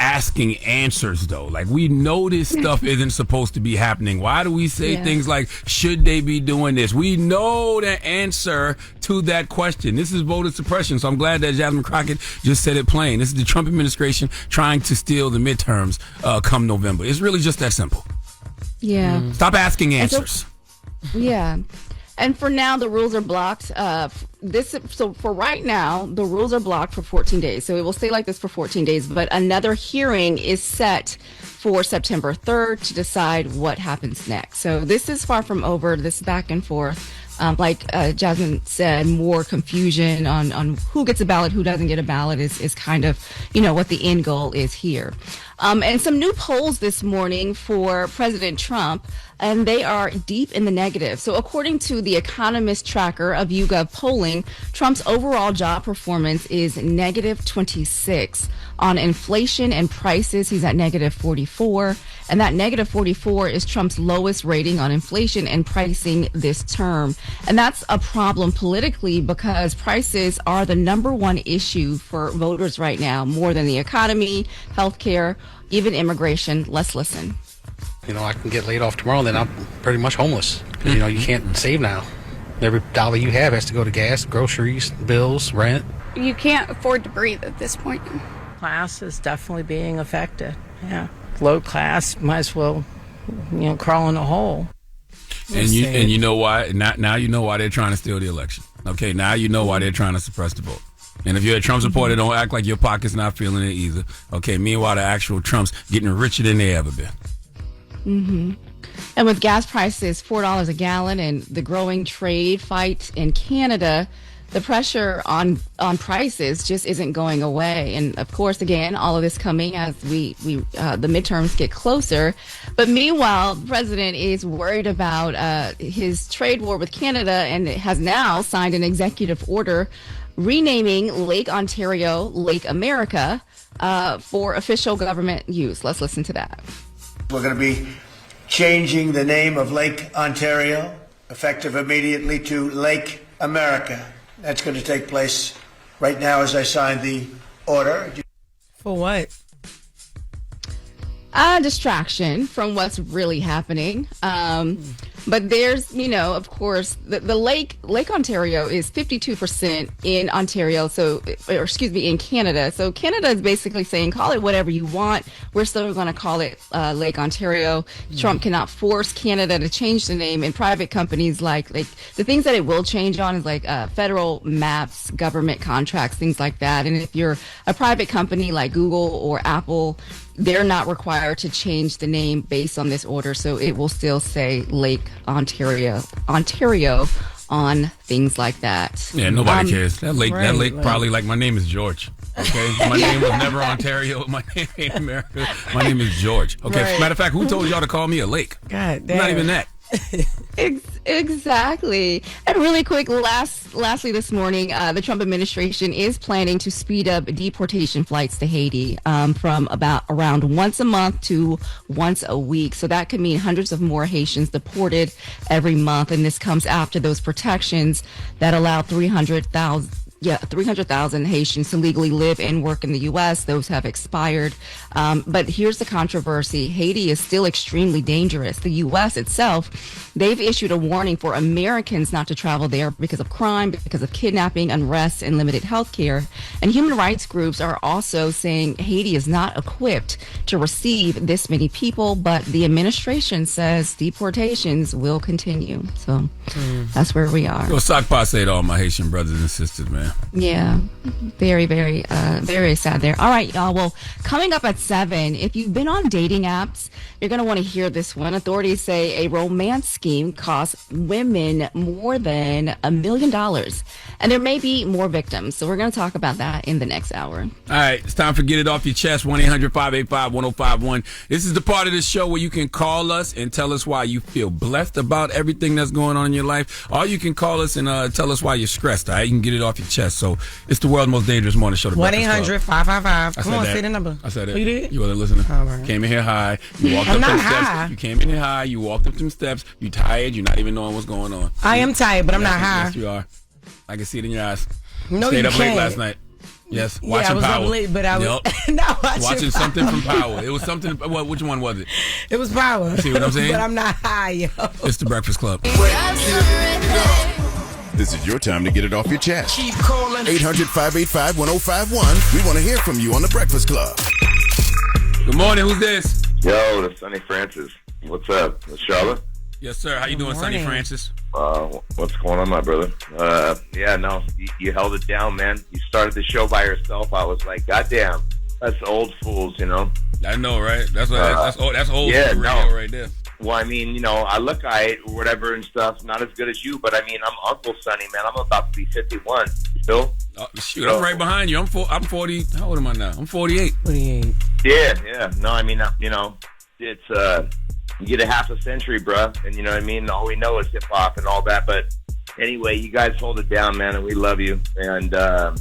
asking answers, though. Like, we know this stuff isn't supposed to be happening. Why do we say things like, should they be doing this? We know the answer to that question. This is voter suppression, so I'm glad that Jasmine Crockett just said it plain. This is the Trump administration trying to steal the midterms come November. It's really just that simple. Yeah. Stop asking answers. Yeah. And for now, the rules are blocked. So for right now, the rules are blocked for 14 days. So it will stay like this for 14 days. But another hearing is set for September 3rd to decide what happens next. So this is far from over. This back and forth. Like Jasmine said, more confusion on who gets a ballot, who doesn't get a ballot is kind of, what the end goal is here. And some new polls this morning for President Trump, and they are deep in the negative. So according to the Economist tracker of YouGov polling, Trump's overall job performance is negative 26. On inflation and prices, he's at negative 44. And that negative 44 is Trump's lowest rating on inflation and pricing this term. And that's a problem politically because prices are the number one issue for voters right now, more than the economy, healthcare, even immigration. Let's listen. I can get laid off tomorrow, then I'm pretty much homeless. Because, you can't save now. Every dollar you have has to go to gas, groceries, bills, rent. You can't afford to breathe at this point. Class is definitely being affected. Yeah. Low class might as well, crawl in a hole. And you know why? Now you know why they're trying to steal the election. Okay, now you know why they're trying to suppress the vote. And if you're a Trump supporter, don't act like your pocket's not feeling it either. Okay, meanwhile, the actual Trump's getting richer than they ever been. Mm-hmm. And with gas prices $4 a gallon and the growing trade fight in Canada, the pressure on prices just isn't going away. And of course, again, all of this coming as the midterms get closer. But meanwhile, the president is worried about his trade war with Canada and has now signed an executive order renaming Lake Ontario Lake America for official government use. Let's listen to that. We're going to be changing the name of Lake Ontario, effective immediately, to Lake America. That's going to take place right now as I sign the order. For what? Distraction from what's really happening. But there's, of course, the Lake Ontario is 52% in Ontario, in Canada. So Canada is basically saying, call it whatever you want. We're still going to call it Lake Ontario. Trump cannot force Canada to change the name, and private companies like the things that it will change on is like federal maps, government contracts, things like that. And if you're a private company like Google or Apple, they're not required to change the name based on this order, so it will still say Lake Ontario on things like that. Yeah, nobody cares. That lake probably like my name is George. Okay, my name was never Ontario. My name ain't America. My name is George. Okay, Right. Matter of fact, who told y'all to call me a lake? God damn. Not even that. Exactly. And really quick, lastly this morning, the Trump administration is planning to speed up deportation flights to Haiti from around once a month to once a week. So that could mean hundreds of more Haitians deported every month. And this comes after those protections that allow 300,000 Haitians to legally live and work in the U.S. Those have expired. But here's the controversy. Haiti is still extremely dangerous. The U.S. itself, they've issued a warning for Americans not to travel there because of crime, because of kidnapping, unrest, and limited health care. And human rights groups are also saying Haiti is not equipped to receive this many people, but the administration says deportations will continue. So that's where we are. Go sock passe to all my Haitian brothers and sisters, man. Yeah, very, very, very sad there. All right, y'all. Well, coming up at 7, if you've been on dating apps, you're going to want to hear this one. Authorities say a romance scheme costs women more than $1 million. And there may be more victims. So we're going to talk about that in the next hour. All right, it's time for Get It Off Your Chest, 1-800-585-1051. This is the part of the show where you can call us and tell us why you feel blessed about everything that's going on in your life. Or you can call us and tell us why you're stressed. All right, you can get it off your chest. So it's the world's most dangerous morning show. 1-800-555. Come on, that. say the number. I said it. Oh, you did? You wasn't listening. All right. Came in here high. You walked I'm up not them high. steps. You came in here high. You walked up them steps. You tired. You're not even knowing what's going on. I am tired, but I'm not high. Yes, you are. I can see it in your eyes. No, Stayed you up can't. late last night. Yes, Yeah, watching I was Power. up late, but I was not watching something from Power. It was something. Well, which one was it? It was Power. See what I'm saying? But I'm not high, yo. It's the Breakfast Club. This is your time to get it off your chest. Keep calling. 800-585-1051. We want to hear from you on the Breakfast Club. Good morning. Who's this? Yo, it's Sonny Francis. What's up? It's Charlotte. Yes, sir. How you doing, Sonny Francis? What's going on, my brother? Yeah, no, you held it down, man. You started the show by yourself. I was like, goddamn, that's old fools, you know. I know, right? That's old yeah, radio no. right there. Well, I mean, you know, I look or whatever and stuff. Not as good as you, but I mean, I'm Uncle Sonny, man. I'm about to be 51. You still? Shoot, I'm right behind you. I'm 40. How old am I now? I'm 48. 48. Yeah. No, I mean, you know, it's you get a half a century, bruh, and you know what I mean. All we know is hip hop and all that. But anyway, you guys hold it down, man, and we love you. And I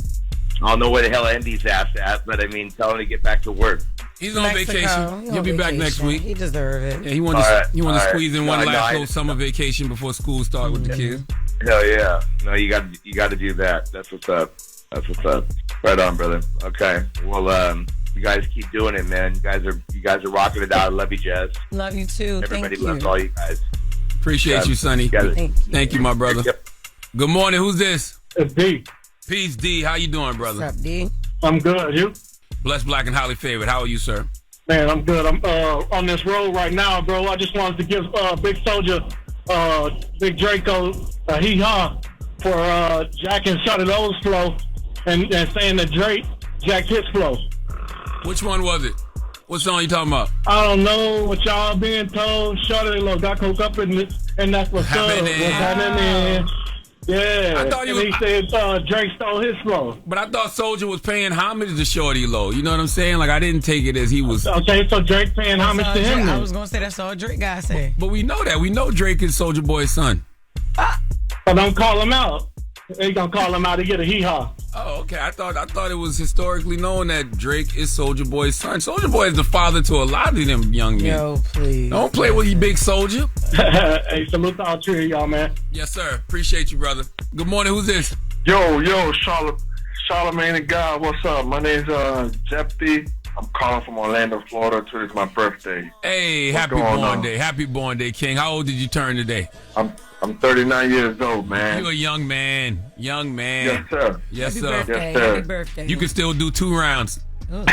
don't know where the hell Andy's ass at, but I mean, tell him to get back to work. He's on vacation. He'll be back next week. He deserves it. Yeah, he wanted to squeeze in one last little summer vacation before school starts with the kids. Hell yeah! No, you got to do that. That's what's up. Right on, brother. Okay. Well, you guys keep doing it, man. You guys are rocking it out. I love you, Jess. Love you too. Everybody Thank loves you. all you guys. Appreciate you, Sonny. Thank you, my brother. Yep. Good morning. Who's this? It's D. Peace, D. How you doing, brother? What's up, D? I'm good. You? Blessed, black, and highly favored. How are you, sir? Man, I'm good. I'm on this road right now, bro. I just wanted to give Big Soldier, Big Draco, a hee-haw for jacking Charlotte's flow and saying that Drake jacked his flow. Which one was it? What song you talking about? I don't know what y'all being told. Charlotte got coke up in it, and that's what's happening. Yeah, I thought he said Drake stole his flow. But I thought Soulja was paying homage to Shorty Low. You know what I'm saying? Like, I didn't take it as he was. Okay, so Drake paying homage to him. I was going to say that's all Drake guy say. But we know that. We know Drake is Soulja Boy's son. But don't call him out. They gonna call him out to get a hee-haw. Oh, okay. I thought it was historically known that Drake is Soulja Boy's son. Soulja Boy is the father to a lot of them young men. Yo, please. Don't play with you, big Soulja. Hey, salute to all three of y'all, man. Yes, sir. Appreciate you, brother. Good morning. Who's this? Yo, Charlamagne and God, what's up? My name's Jeff-D. I'm calling from Orlando, Florida. Today's my birthday. Hey, What's happy going born on? day. Happy born day, King. How old did you turn today? I'm 39 years old, man. You're a young man. Young man. Yes, sir. Yes, Happy sir. birthday. Yes, sir. Happy birthday. You can still do 2 rounds. Oh.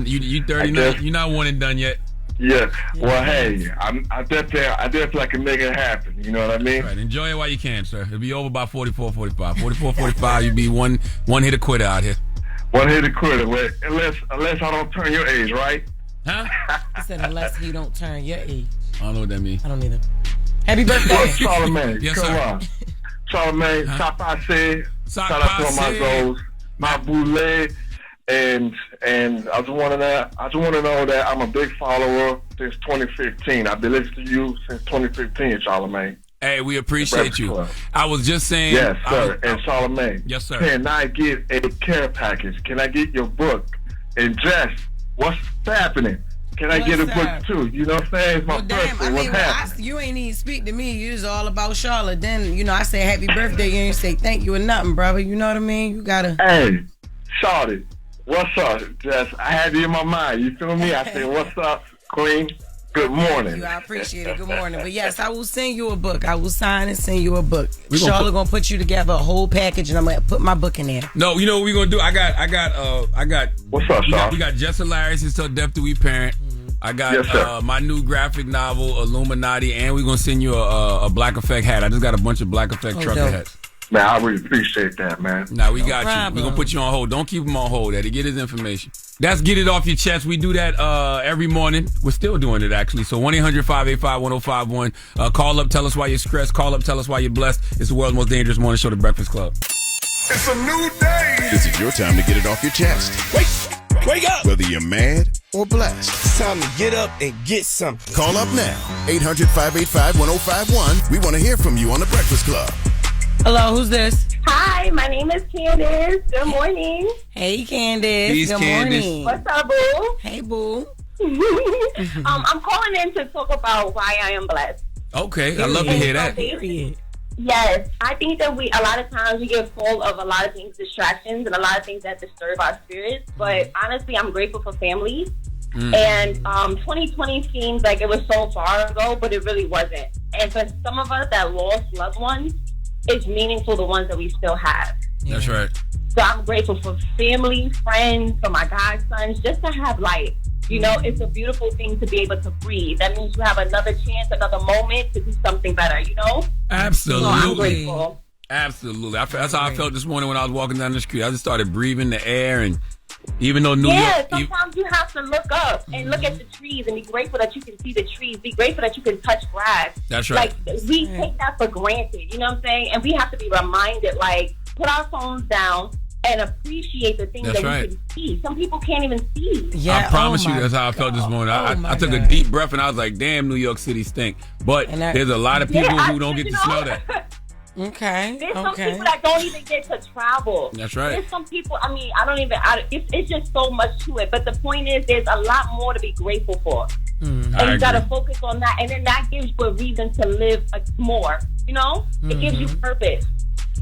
You 39. You're not one and done yet. Yeah. Well, hey, I definitely can make it happen. You know what I mean? Right. Enjoy it while you can, sir. It'll be over by 44, 45. 44, 45, you'll be one hit quitter out here. One hit quitter. Unless I don't turn your age, right? Huh? He said unless he don't turn your age. I don't know what that means. I don't either. Happy birthday. Charlamagne. Yes, come sir. on. Charlamagne, Top Arce. Shout out to all my goals, my boule. And I just want to know that I'm a big follower since 2015. I've been listening to you since 2015, Charlamagne. Hey, we appreciate you. Club. I was just saying. Yes, sir. And Charlamagne. Yes, sir. Can I get a care package? Can I get your book? And Jess, what's happening? Can I get a book too? You know what I'm saying? It's my birthday. What's happening? You ain't even speak to me. You was all about Charlotte. Then, I say happy birthday. You ain't say thank you or nothing, brother. You know what I mean? You gotta. Hey, Charlotte, what's up, Jess? I had you in my mind. You feel me? I said, what's up, Queen? Good morning. I appreciate it. Good morning. But yes, I will send you a book. I will sign and send you a book. We Charlotte gonna put you together a whole package, and I'm gonna put my book in there. No, you know what we're gonna do? I got. What's up, Charlotte? We got Jess Hilarious and So Deaf Do We Parent. I got my new graphic novel, Illuminati, and we're gonna send you a Black Effect hat. I just got a bunch of Black Effect trucker hats. Man, I really appreciate that, man. Nah, we got you. We're gonna put you on hold. Don't keep him on hold, Eddie. Get his information. That's Get It Off Your Chest. We do that every morning. We're still doing it, actually. So 1-800-585-1051. Call up, tell us why you're stressed. Call up, tell us why you're blessed. It's the world's most dangerous morning show, The Breakfast Club. It's a new day. This is your time to get it off your chest. Wake up. Whether you're mad or blessed. It's time to get up and get something. Call up now. 800-585-1051. We want to hear from you on The Breakfast Club. Hello, who's this? Hi, my name is Candace. Good morning. Hey, Candace. Peace, Good Candace. morning. What's up, boo? Hey, boo. I'm calling in to talk about why I am blessed. Okay, I love to hear that. Period. Yes, I think that a lot of times we get full of a lot of things, distractions, and a lot of things that disturb our spirits. But honestly, I'm grateful for family. And 2020 seems like it was so far ago, but it really wasn't. And for some of us that lost loved ones, it's meaningful, the ones that we still have. That's right. So I'm grateful for family, friends, for my godsons, just to have life. You know, it's a beautiful thing to be able to breathe. That means you have another chance, another moment to do something better, you know? Absolutely. So I'm grateful. Absolutely. That's how I felt this morning when I was walking down the street. I just started breathing the air, and even though New York... sometimes you have to look up and look at the trees and be grateful that you can see the trees. Be grateful that you can touch grass. That's right. Like, we take that for granted, you know what I'm saying? And we have to be reminded, like, put our phones down and appreciate the things that we can see. Some people can't even see. I promise you that's how I felt this morning. I took a deep breath and I was like, damn, New York City stink. But there's a lot of people who don't get to smell that. Okay. There's some people that don't even get to travel. That's right. There's some people, it's just so much to it. But the point is, there's a lot more to be grateful for. And you got to focus on that. And then that gives you a reason to live more. You know? It gives you purpose.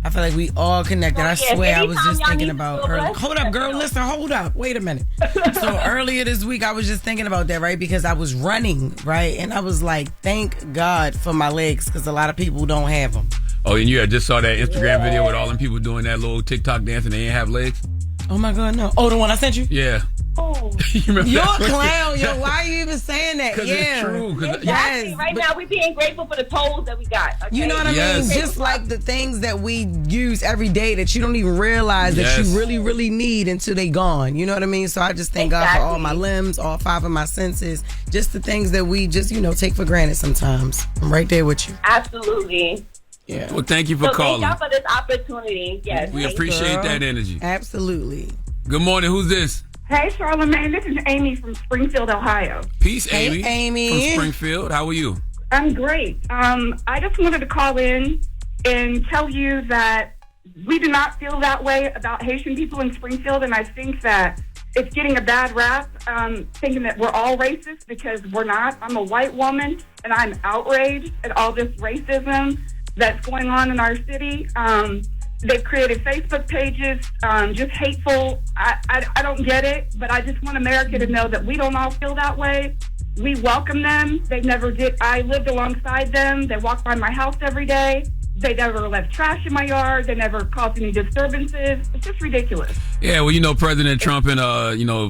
I feel like we all connected. I swear I was just thinking about earlier. Hold up, girl. Listen, hold up. Wait a minute. So earlier this week, I was just thinking about that, right? Because I was running, right? And I was like, thank God for my legs, because a lot of people don't have them. Oh, and I just saw that Instagram video with all them people doing that little TikTok dance and they ain't have legs. Oh my God, no. Oh, the one I sent you? Yeah. Oh. You're a clown, yo. Why are you even saying that? Because it's true. Exactly. Right now, we're being grateful for the toes that we got. Okay? You know what I mean? Just like the things that we use every day that you don't even realize that you really, really need until they gone. You know what I mean? So I just thank God for all my limbs, all 5 of my senses, just the things that we just, take for granted sometimes. I'm right there with you. Absolutely. Yeah. Well, thank you for calling. Thank y'all for this opportunity. Yes. We appreciate that energy. Absolutely. Good morning. Who's this? Hey, Charlamagne. This is Amy from Springfield, Ohio. Peace, Amy. Hey, Amy. From Springfield. How are you? I'm great. I just wanted to call in and tell you that we do not feel that way about Haitian people in Springfield, and I think that it's getting a bad rap, thinking that we're all racist, because we're not. I'm a white woman, and I'm outraged at all this racism that's going on in our city. They've created Facebook pages, just hateful. I don't get it, but I just want America to know that we don't all feel that way. We welcome them. They never did. I lived alongside them. They walked by my house every day. They never left trash in my yard. They never caused any disturbances. It's just ridiculous. Yeah, well, President Trump and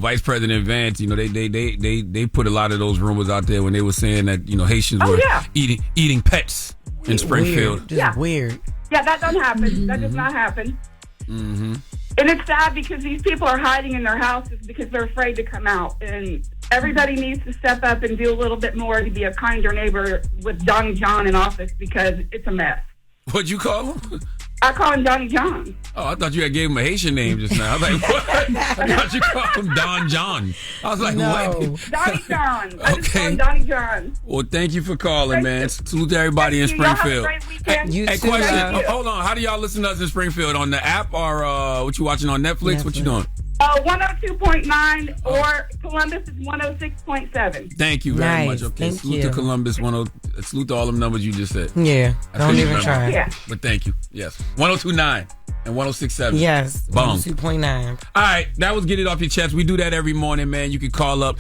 Vice President Vance, they put a lot of those rumors out there when they were saying that Haitians were eating pets in Springfield. Just weird. Yeah, that doesn't happen. That does not happen. Mm-hmm. And it's sad because these people are hiding in their houses because they're afraid to come out. And everybody needs to step up and do a little bit more to be a kinder neighbor with Donnie John in office, because it's a mess. What'd you call him? I call him Donnie John. Oh, I thought you had gave him a Haitian name just now. I was like, what? I thought you called him Don John. I was like, what? Donnie John. I just call him Donnie John. Well, thank you for calling, man. Salute to everybody in Springfield. Hey, question. Hold on. How do y'all listen to us in Springfield? On the app, or what you watching on Netflix? What you doing? 102.9 or Columbus is 106.7. Thank you very much. Okay, salute to Columbus. Salute to all them numbers you just said. Yeah, don't even try. Yeah. But thank you. Yes, 102.9 and 106.7. Yes, Bong. 102.9. All right, that was Get It Off Your Chest. We do that every morning, man. You can call up,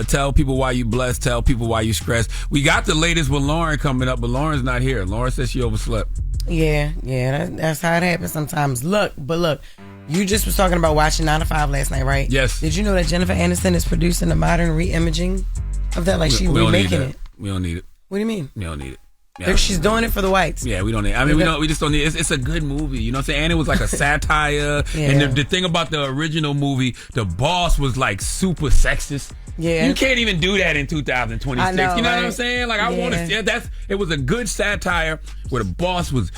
tell people why you blessed, tell people why you stressed. We got the latest with Loren coming up, but Lauren's not here. Loren says she overslept. Yeah, that's how it happens sometimes. Look. You just was talking about watching 9 to 5 last night, right? Yes. Did you know that Jennifer Aniston is producing a modern re-imaging of that? Like, she's remaking it. We don't need it. What do you mean? We don't need it. Yeah. She's doing it for the whites. Yeah, we don't need it. I mean, we just don't need it. It's a good movie. You know what I'm saying? And it was like a satire. Yeah. And the thing about the original movie, the boss was like super sexist. Yeah. You can't even do that in 2026. I know, you know right? what I'm saying? Like, I want to see it. It was a good satire where the boss was,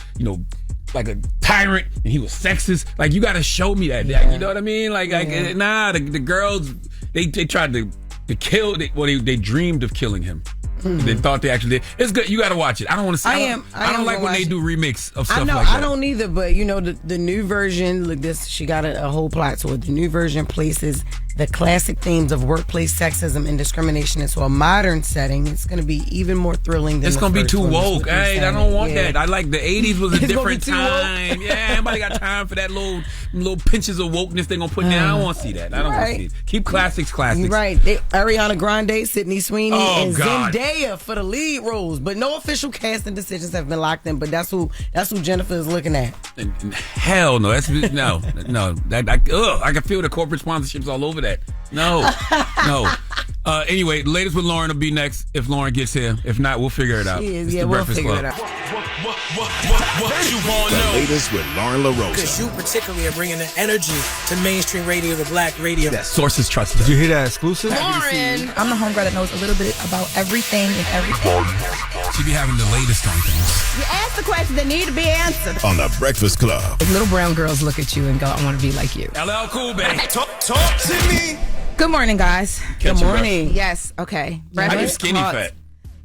like a tyrant and he was sexist. Like, you got to show me that. Yeah. You know what I mean? The girls, they tried to kill. They dreamed of killing him. Mm-hmm. They thought they actually did. It's good. You got to watch it. I don't want to see. I don't like when they do remakes of stuff like that. I don't either. But the new version. Look, she got a whole plot to it. The new version places the classic themes of workplace sexism and discrimination into a modern setting, it's going to be even more thrilling than it's going to be too woke. Hey, I don't want that. I like the 80s was a different time. Yeah, everybody got time for that little pinches of wokeness they're going to put down. I don't want to see that. I don't want to see it. Keep classics. Right. Ariana Grande, Sydney Sweeney, and Zendaya for the lead roles. But no official casting decisions have been locked in. But that's who Jennifer is looking at. And hell no. That's no. I can feel the corporate sponsorships all over that. No. Anyway, the latest with Loren will be next if Loren gets here. If not, we'll figure it out. We'll figure it out. What you want to know? The latest with Loren LoRosa. Because you particularly are bringing the energy to mainstream radio, the black radio. Sources trusted. Did you hear that exclusive? Loren. I'm the homegirl that knows a little bit about everything and everything. She be having the latest on things. You ask the questions that need to be answered. On the Breakfast Club. If little brown girls look at you and go, I want to be like you. LL Cool, baby. Talk to me. Good morning, guys. Good morning. Yes, okay. I get skinny fat.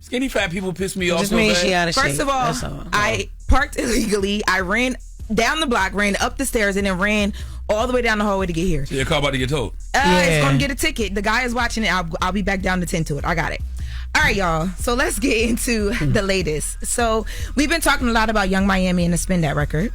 Skinny fat people piss me off. Just means she out of shape. First of all, I parked illegally. I ran down the block, ran up the stairs, and then ran all the way down the hallway to get here. So your car about to get towed? It's going to get a ticket. The guy is watching it. I'll be back down to tend to it. I got it. All right, y'all. So let's get into the latest. So we've been talking a lot about Young Miami and the Spin That record.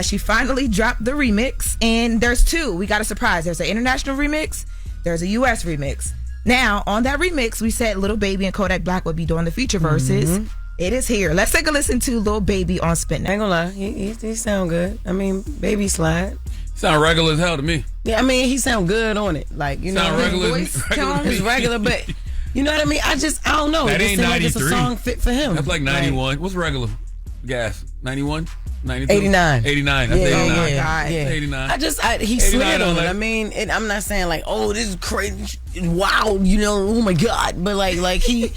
She finally dropped the remix, and there's two. We got a surprise. There's an international remix. There's a U.S. remix. Now, on that remix, we said Lil Baby and Kodak Black would be doing the feature verses. It is here. Let's take a listen to Lil Baby on Spin That. I ain't gonna lie, he sound good. I mean, Baby slide. Sound regular as hell to me. Yeah, I mean, he sound good on it. Like, you know, sound regular, his voice tone is regular, but you know what I mean? I don't know. That it ain't 93. Like it's a song fit for him. That's like 91. What's regular gas? 91? 92? 89. 89. That's 89. Oh my God. Yeah. 89. He slid on it. I mean, I'm not saying like, oh, this is crazy, wow, you know, oh my God, but like he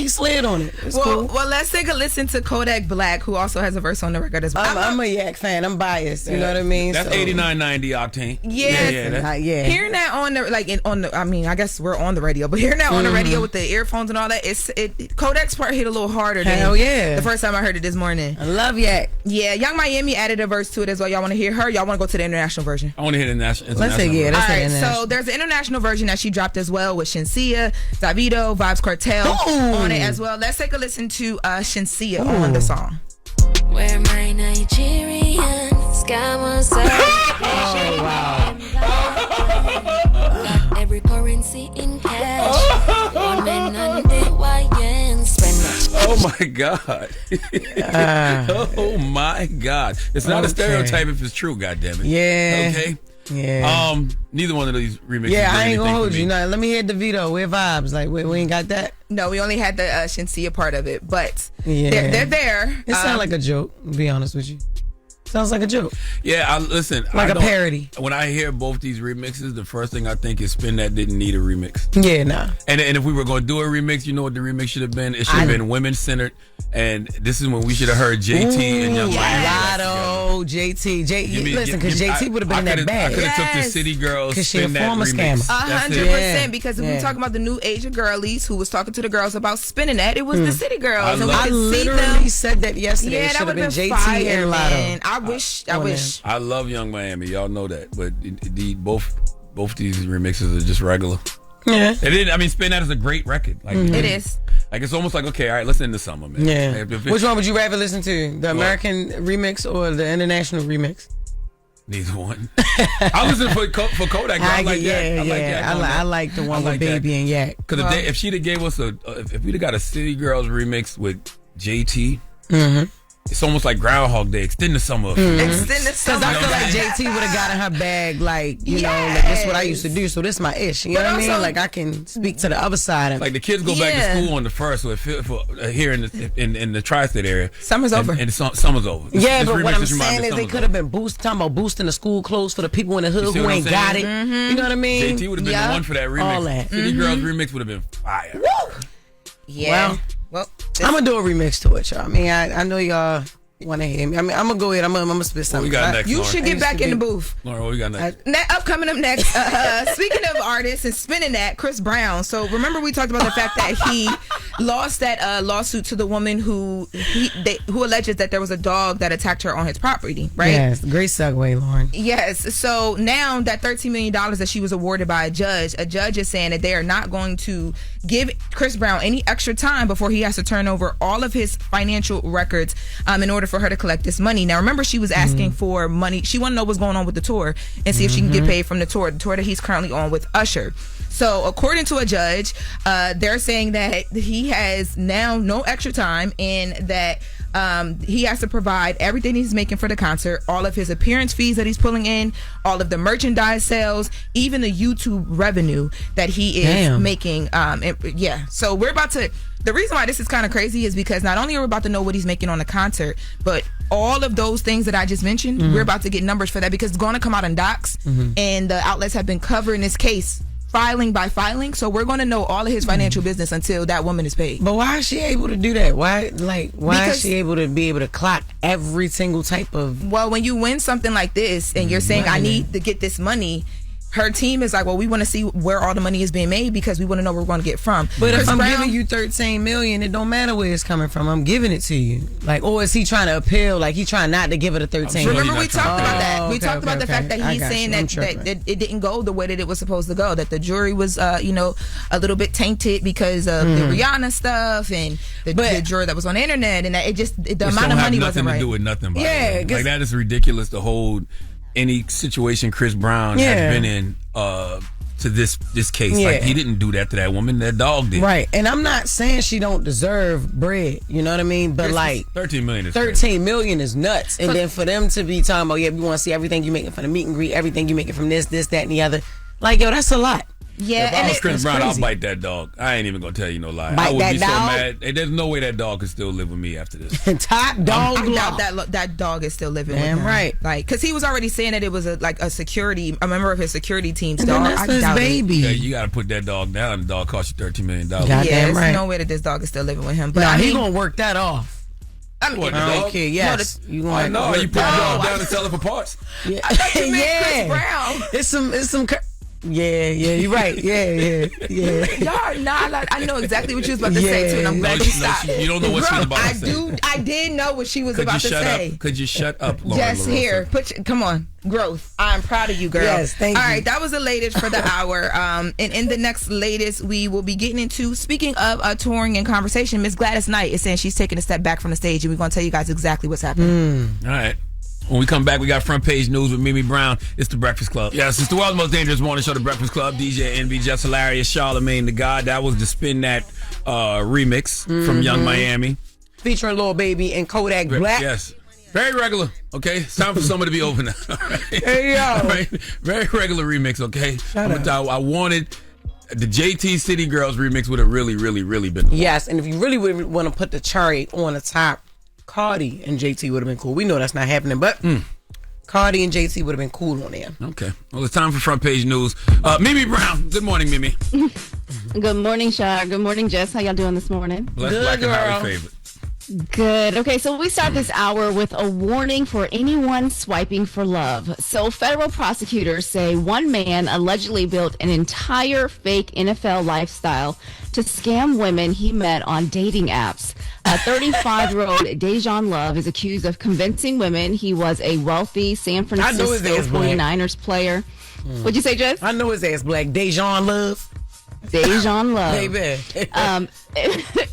slid on it. It's cool. Well, let's take a listen to Kodak Black, who also has a verse on the record as well. I'm a Yak fan. I'm biased. You know what I mean? That's 89, 90 octane. Yeah. Hearing that on the I mean, I guess we're on the radio, but hearing that on the radio with the earphones and all that, Kodak's part hit a little harder than the first time I heard it this morning. I love Yak. Yeah, Young Miami added a verse to it as well. Y'all want to hear her? Y'all want to go to the international version? I want to hear the international. Let's say All right, so there's an international version that she dropped as well with Shinsia, Davido, Vibes Cartel on it as well. Let's take a listen to Shinsia on the song. Where my Nigerian sky was oh wow. Every currency in cash. One man on the Hawaiian spend. Oh my God. Oh my God. It's not a stereotype if it's true, goddammit. Yeah. Okay. Yeah. Neither one of these remixes. Yeah, I ain't gonna hold you. No, let me hear DeVito. We're vibes. Like we ain't got that. No, we only had the Shinsia part of it, but they're there. It sounds like a joke, to be honest with you. Sounds like a joke. Yeah, listen. Like a parody. When I hear both these remixes, the first thing I think is Spin That didn't need a remix. Yeah, nah. And if we were going to do a remix, you know what the remix should have been? It should have been women-centered. And this is when we should have heard JT and Young Lotto, JT. Listen, because JT would have been in that bag. I could have took the City Girls, Spin That remix. Because she a former scammer. 100%. Because if we talking about the new Asia girlies who was talking to the girls about spinning that, it was the City Girls. I literally said that yesterday. Yeah, it should that would have been been JT fire, and Lotto. man. I wish. I love Young Miami. Y'all know that. But both these remixes are just regular. Yeah. Spin That is a great record. Like It is. Like it's almost like, okay, all right, let's end the summer, man. Yeah. Like, Which one would you rather listen to? The American remix or the international remix? Neither one. I listen for Kodak. I like that. I like the one with Baby and Yak. Because if she'd have gave us if we'd have got a City Girls remix with JT, it's almost like Groundhog Day. Extend the summer. Extend the summer. Because I feel like JT would have gotten her bag, like, you know, like that's what I used to do. So this is my ish. You know what I mean? Like I can speak to the other side of it. Like the kids go back to school on the first, so here in the tri-state area. Summer's over. And summer's over. But what I'm saying is they could have been talking about boosting the school clothes for the people in the hood who ain't got it. You know what I mean? JT would have been the one for that remix. All that. City Girls remix would have been fire. Woo! Yeah. Well, I'm gonna do a remix to it, y'all. I mean, I know y'all want to hear me. I mean, I'm gonna go ahead. I'm gonna spit something. What we got next, You Lauren? should get back in the booth. Lauren, what we got next? Coming up next, speaking of artists and spinning that, Chris Brown. So remember we talked about the fact that he lost that lawsuit to the woman who alleges that there was a dog that attacked her on his property, right? Yes, great segue, Lauren. Yes. So now that $13 million that she was awarded by a judge is saying that they are not going to give Chris Brown any extra time before he has to turn over all of his financial records in order for her to collect this money. Now, remember, she was asking for money. She wanted to know what's going on with the tour and see if she can get paid from the tour that he's currently on with Usher. So, according to a judge, they're saying that he has now no extra time and that he has to provide everything he's making for the concert, all of his appearance fees that he's pulling in, all of the merchandise sales, even the YouTube revenue that he is making. So we're about to... The reason why this is kind of crazy is because not only are we about to know what he's making on the concert, but all of those things that I just mentioned, we're about to get numbers for that because it's going to come out in docs, and the outlets have been covering this case filing by filing, so we're going to know all of his financial business until that woman is paid. But why is she able to do that? Why is she able to clock every single type of... Well, when you win something like this and you're saying, I need to get this money, her team is like, well, we want to see where all the money is being made because we want to know where we're going to get from. But if I'm giving you $13 million, it don't matter where it's coming from. I'm giving it to you. Like, or is he trying to appeal? Like, he trying not to give it a 13? Remember, we talked about that. We talked about the fact that he's saying that it didn't go the way that it was supposed to go. That the jury was, a little bit tainted because of the Rihanna stuff and the jury that was on the internet, and that it just the amount of money wasn't right. Nothing to do with nothing. Like that is ridiculous to hold any situation Chris Brown has been in to this case. Like, he didn't do that to that woman. That dog did. Right. And I'm not saying she don't deserve bread. You know what I mean? But like $13 million is nuts. And then for them to be talking about, we want to see everything you making from the meet and greet, everything you making from this, that, and the other. Like, yo, that's a lot. Yeah, if I was Chris Brown, I'll bite that dog. I ain't even gonna tell you no lie. Bite I would that be dog? so mad. Hey, there's no way that dog could still live with me after this. Top dog. I doubt that dog is still living Damn with him. right. Like, because he was already saying that it was a member of his security team's and dog. That's I his doubt baby. Yeah, you gotta put that dog down. The dog cost you $13 million. There's no way that this dog is still living with him. But he gonna work that off. I mean, okay, yes. You put the dog down and sell it for parts. Yeah, I thought you meant Chris Brown. It's some. Yeah, you're right. Yeah. Y'all, I know exactly what you was about to say too, and I'm glad you stopped. You don't know what she was about to say. I did know what she was about to say. Could you shut up, Loren Just LoRosa? here, come on, growth. I'm proud of you, girl. Yes, thank you. All right, that was the latest for the hour. And in the next latest, we will be getting into, speaking of touring and conversation, Miss Gladys Knight is saying she's taking a step back from the stage, and we're going to tell you guys exactly what's happening. All right. When we come back, we got front page news with Mimi Brown. It's The Breakfast Club. Yes, it's the world's most dangerous morning show, The Breakfast Club. DJ Envy, Jess Hilarious, Charlamagne the God. That was the Spin That remix from Young Miami. Featuring Lil Baby and Kodak Black. Yes. Very regular, okay? It's time for someone to be over now. Right? Hey, yo. Right? Very regular remix, okay? I wanted... The JT City Girls remix would have really, really, really been the Yes, and if you really would want to put the cherry on the top, Cardi and JT would have been cool. We know that's not happening, but Cardi and JT would have been cool on there. Okay. Well, it's time for front page news. Mimi Brown. Good morning, Mimi. Good morning, Shar. Good morning, Jess. How y'all doing this morning? Blessed, black, and highly favored. Good. Okay, so we start this hour with a warning for anyone swiping for love. So federal prosecutors say one man allegedly built an entire fake NFL lifestyle to scam women he met on dating apps. 35-year-old Dejan Love is accused of convincing women he was a wealthy San Francisco 49ers player. What'd you say, Jess? I know his ass black. Dejan Love. Dejan Love. Baby.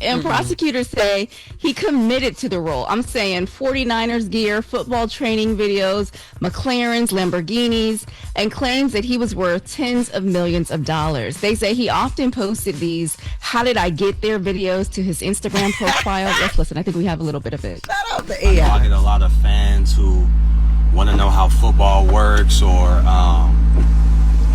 And prosecutors say he committed to the role. I'm saying 49ers gear, football training videos, McLarens, Lamborghinis, and claims that he was worth tens of millions of dollars. They say he often posted these "How did I get there" videos to his Instagram profile. Let's listen. I think we have a little bit of it. Shout out to I get a lot of fans who want to know how football works or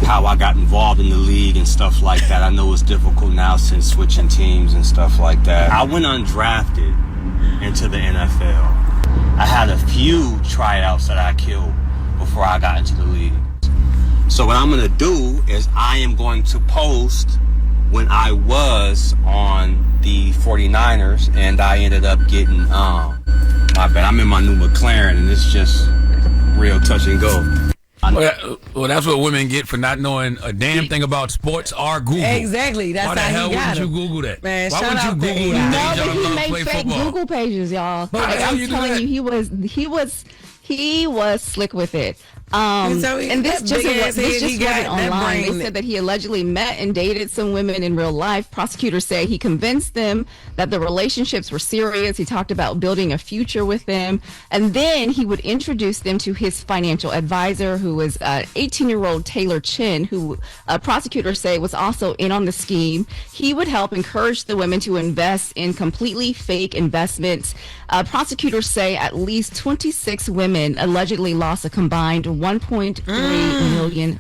how I got involved in the league and stuff like that. I know it's difficult now since switching teams and stuff like that. I went undrafted into the NFL. I had a few tryouts that I killed before I got into the league. So what I'm going to do is I am going to post when I was on the 49ers and I ended up getting My bad. I'm in my new McLaren, and it's just real touch and go. Well, that's what women get for not knowing a damn thing about sports or Google. Exactly. That's why the hell wouldn't you Google that? Man, why shout would you out Google to that? No, but he made fake Google pages, y'all. I'm telling you, he was slick with it. And this just wasn't online. They said that he allegedly met and dated some women in real life. Prosecutors say he convinced them that the relationships were serious. He talked about building a future with them. And then he would introduce them to his financial advisor, who was 18-year-old Taylor Chin, who prosecutors say was also in on the scheme. He would help encourage the women to invest in completely fake investments. Prosecutors say at least 26 women allegedly lost a combined $1.3 million.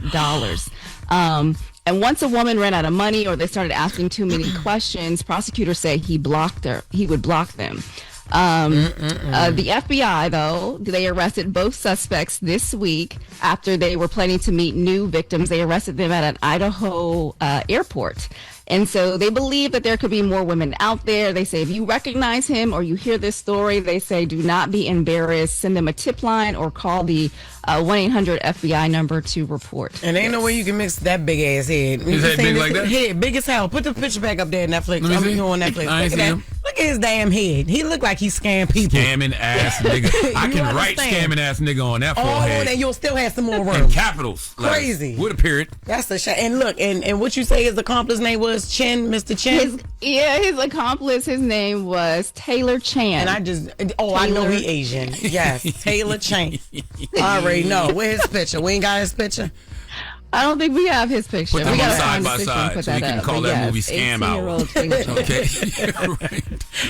And once a woman ran out of money or they started asking too many questions, prosecutors say he would block them. The FBI, though, they arrested both suspects this week after they were planning to meet new victims. They arrested them at an Idaho airport. And so they believe that there could be more women out there. They say if you recognize him or you hear this story, they say do not be embarrassed. Send them a tip line or call the 1-800-FBI number to report. And ain't no way you can mix that big ass head. His head big like that? Head big as hell. Put the picture back up there on Netflix. Let me see. On Netflix. I ain't see him. Look at his damn head. He look like he scam people. Scamming ass nigga. I can write scamming ass nigga on that forehead. Oh, and you'll still have some more room. In capitals. Crazy. With a period. That's the shit. And look, and what you say his accomplice name was Chin, Mr. Chin? His accomplice, his name was Taylor Chan. And I know he Asian. Yes, Taylor Chan. I already know. Where's his picture? We ain't got his picture? I don't think we have his picture. Put them we got side by side so we can call that movie Scam Hour. Okay. Right.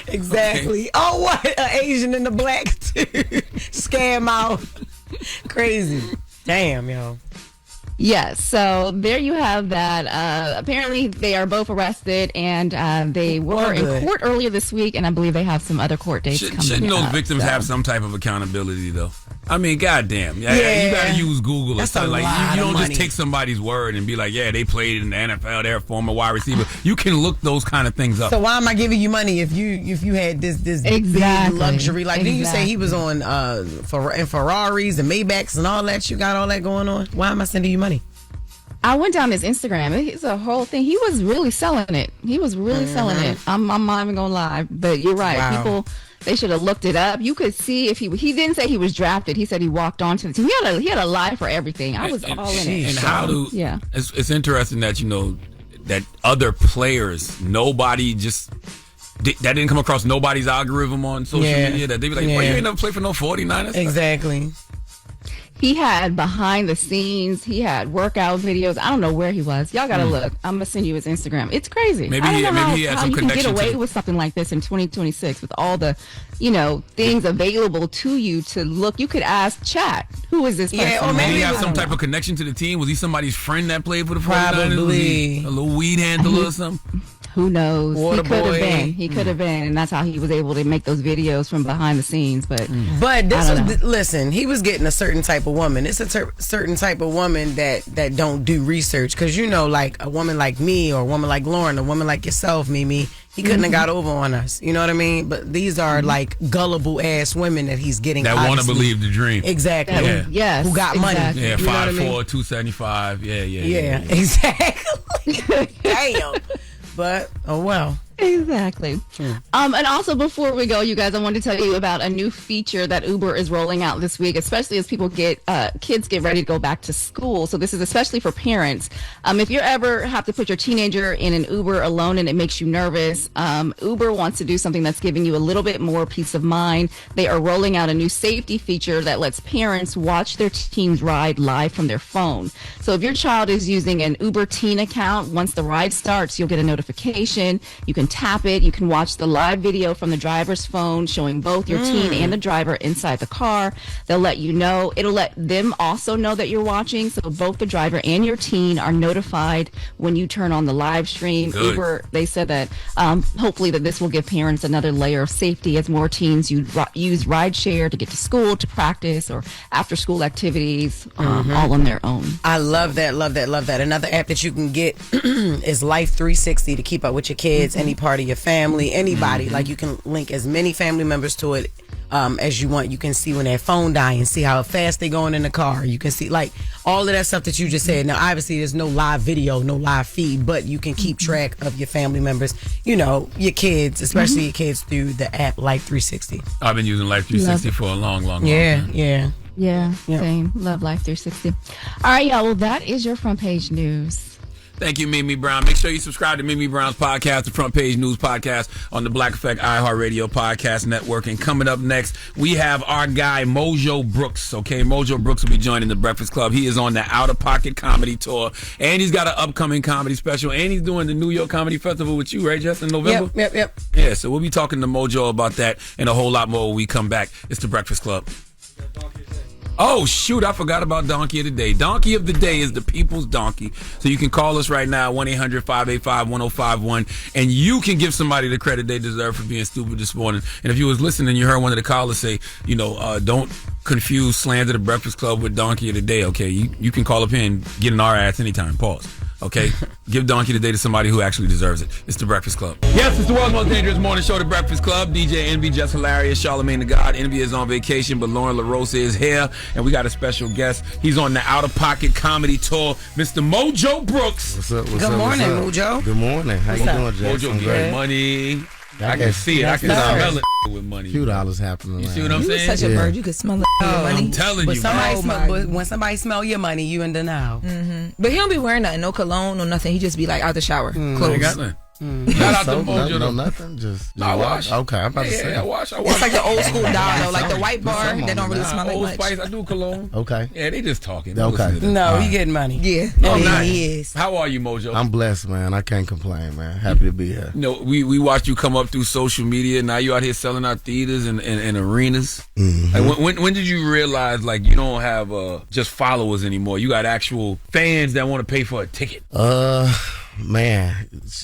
Exactly. Okay. Oh, what? An Asian and a black too. Scam out. Crazy. Damn, yo. Yes, so there you have that. Apparently, they are both arrested, and they were in court earlier this week, and I believe they have some other court dates coming up. Shouldn't those victims have some type of accountability, though? I mean, goddamn. You got to use Google or something. Like, you don't just take somebody's word and be like, yeah, they played in the NFL, they're a former wide receiver. You can look those kind of things up. So why am I giving you money if you had this big luxury? Like, didn't you say he was on in Ferraris and Maybachs and all that? You got all that going on? Why am I sending you money? I went down his Instagram. It's a whole thing. He was really selling it. Selling it. I'm not even gonna lie, but you're right. Wow. People, they should have looked it up. You could see if he didn't say he was drafted. He said he walked onto the team. He had a lie for everything. I was all in it. And it's interesting that that other players, nobody just. That didn't come across nobody's algorithm on social media. That they be like, "Boy, you ain't never played for no 49ers." Exactly. He had behind the scenes. He had workout videos. I don't know where he was. Y'all gotta look. I'm gonna send you his Instagram. It's crazy. Maybe he had some connection. You can get away with something like this in 2026 with all the, things available to you to look. You could ask chat, who is this person? Yeah, or maybe he have some type of connection to the team. Was he somebody's friend that played for the 49ers? Probably. Was he a little weed handler or something? Who knows? Water he could have boy. been. He could have been, and that's how he was able to make those videos from behind the scenes. But listen, he was getting a certain type of woman. It's a certain type of woman that don't do research, because like a woman like me or a woman like Loren, a woman like yourself, Mimi. He couldn't have got over on us. You know what I mean? But these are like gullible ass women that he's getting. That want to believe the dream. Exactly. Yes. Who got money. Yeah, you 5'4", 275. Yeah. Exactly. Damn. But, oh well. Exactly. And also, before we go, you guys, I wanted to tell you about a new feature that Uber is rolling out this week, especially as people kids get ready to go back to school. So this is especially for parents. If you ever have to put your teenager in an Uber alone and it makes you nervous, Uber wants to do something that's giving you a little bit more peace of mind. They are rolling out a new safety feature that lets parents watch their teens ride live from their phone. So if your child is using an Uber Teen account, once the ride starts, you'll get a notification. You can tap it. You can watch the live video from the driver's phone showing both your teen and the driver inside the car. They'll let you know. It'll let them also know that you're watching. So both the driver and your teen are notified when you turn on the live stream. Good. Uber, they said that hopefully that this will give parents another layer of safety as more teens use rideshare to get to school, to practice, or after school activities, all on their own. I love that. Another app that you can get is Life 360 to keep up with your kids, any part of your family, anybody. Like, you can link as many family members to it as you want. You can see when their phone dying, see how fast they going in the car. You can see like all of that stuff that you just said. Now, obviously, there's no live video, no live feed, but you can keep track of your family members, you know, your kids, especially your kids through the app Life 360. I've been using Life 360 for a long time. Yeah. Yeah, same. Love Life 360. All right, y'all. Well, that is your front page news. Thank you, Mimi Brown. Make sure you subscribe to Mimi Brown's podcast, the Front Page News Podcast on the Black Effect iHeartRadio Podcast Network. And coming up next, we have our guy, Mojo Brookzz. Okay, Mojo Brookzz will be joining the Breakfast Club. He is on the Out of Pocket Comedy Tour, and he's got an upcoming comedy special, and he's doing the New York Comedy Festival with you, right, Jess, in November? Yep. Yeah, so we'll be talking to Mojo about that and a whole lot more when we come back. It's the Breakfast Club. Oh, shoot, I forgot about Donkey of the Day. Donkey of the Day is the people's donkey. So you can call us right now, 1-800-585-1051, and you can give somebody the credit they deserve for being stupid this morning. And if you was listening, you heard one of the callers say, you know, don't confuse slander the Breakfast Club with Donkey of the Day, okay? You can call up here and get in our ass anytime. Pause. Okay? Give Donkey of the Day to somebody who actually deserves it. It's the Breakfast Club. Yes, it's the world's most dangerous morning show, the Breakfast Club. DJ Envy, Jess Hilarious, Charlamagne the God. Envy is on vacation, but Loren LoRosa is here, and we got a special guest. He's on the Out of Pocket Comedy Tour, Mr. Mojo Brookzz. What's up? Good morning, Mojo. Good morning. How you doing, Jess? Mojo getting money. I can see it. I can smell it with money. Few dollars happening. You see what I'm You saying? such a bird. You could smell it with money. I'm telling But you. when somebody smell your money, you in denial. But he don't be wearing nothing, no cologne, no nothing. He just be like out the shower, I ain't clothes. got nothing. Shout out to Mojo. No, nothing. Just I wash. Okay, I'm about to say. I wash. It's like the old school doll, though, like the white bar that don't really smell like Old much. Spice, I do cologne. Okay. Yeah, they just talking. Okay. No, he getting money. Yeah, He is. How are you, Mojo? I'm blessed, man. I can't complain, man. Happy to be here. No, we watched you come up through social media. Now you out here selling out theaters and arenas. Like, when did you realize like you don't have just followers anymore? You got actual fans that want to pay for a ticket. Man,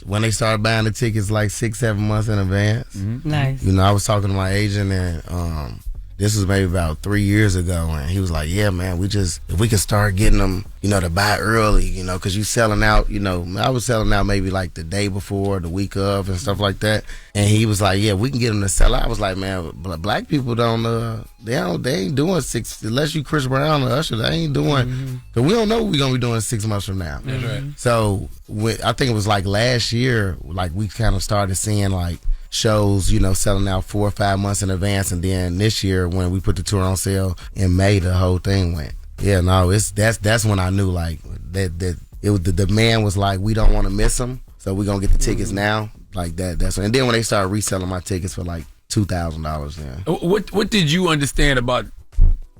when they started buying the tickets like 6-7 months in advance. Nice. You know, I was talking to my agent, and this was maybe about 3 years ago, and he was like, yeah, man, if we could start getting them, you know, to buy early, you know, because you selling out, you know, I was selling out maybe like the day before, the week of, and stuff like that. And he was like, yeah, we can get them to sell out. I was like, man, black people they ain't doing unless you Chris Brown or Usher, they ain't doing, because we don't know what we're going to be doing 6 months from now. That's right. So I think it was like last year, like we kind of started seeing like shows, you know, selling out 4 or 5 months in advance, and then this year when we put the tour on sale in May, the whole thing went. Yeah, no, that's when I knew like that it was the demand was like we don't want to miss them, so we're gonna get the tickets now, like that. And then when they started reselling my tickets for like $2,000, then. What did you understand about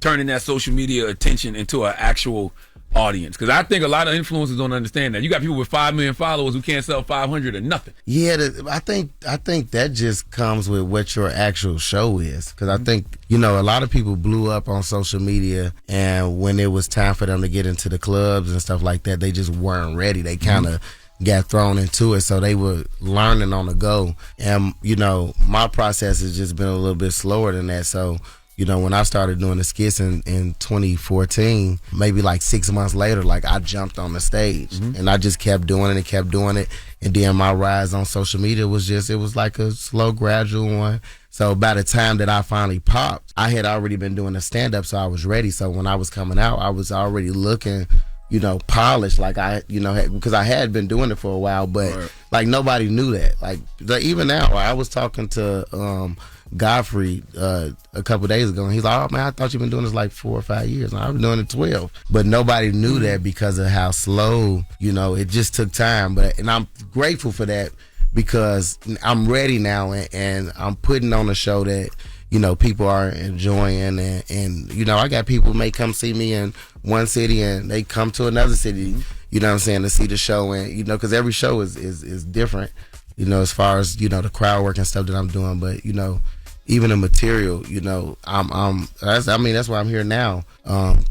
turning that social media attention into an actual audience? Because I think a lot of influencers don't understand that. You got people with 5 million followers who can't sell 500 or nothing. Yeah, I think that just comes with what your actual show is. Because I think, you know, a lot of people blew up on social media, and when it was time for them to get into the clubs and stuff like that, they just weren't ready. They kind of got thrown into it, so they were learning on the go. And, you know, my process has just been a little bit slower than that, so you know, when I started doing the skits in 2014, maybe like 6 months later, like I jumped on the stage and I just kept doing it and kept doing it. And then my rise on social media was it was like a slow, gradual one. So by the time that I finally popped, I had already been doing a stand-up, so I was ready. So when I was coming out, I was already looking, you know, polished, like because I had been doing it for a while, but like nobody knew that. Like even now, I was talking to Godfrey a couple days ago, and he's like, oh man, I thought you've been doing this like 4 or 5 years, and I've been doing it 12. But nobody knew that because of how slow, you know, it just took time. And I'm grateful for that because I'm ready now, and I'm putting on a show that, you know, people are enjoying, and you know, I got people who may come see me in one city and they come to another city, you know what I'm saying, to see the show. And you know, because every show is different, you know, as far as, you know, the crowd work and stuff that I'm doing. But you know, even the material, you know, that's why I'm here now.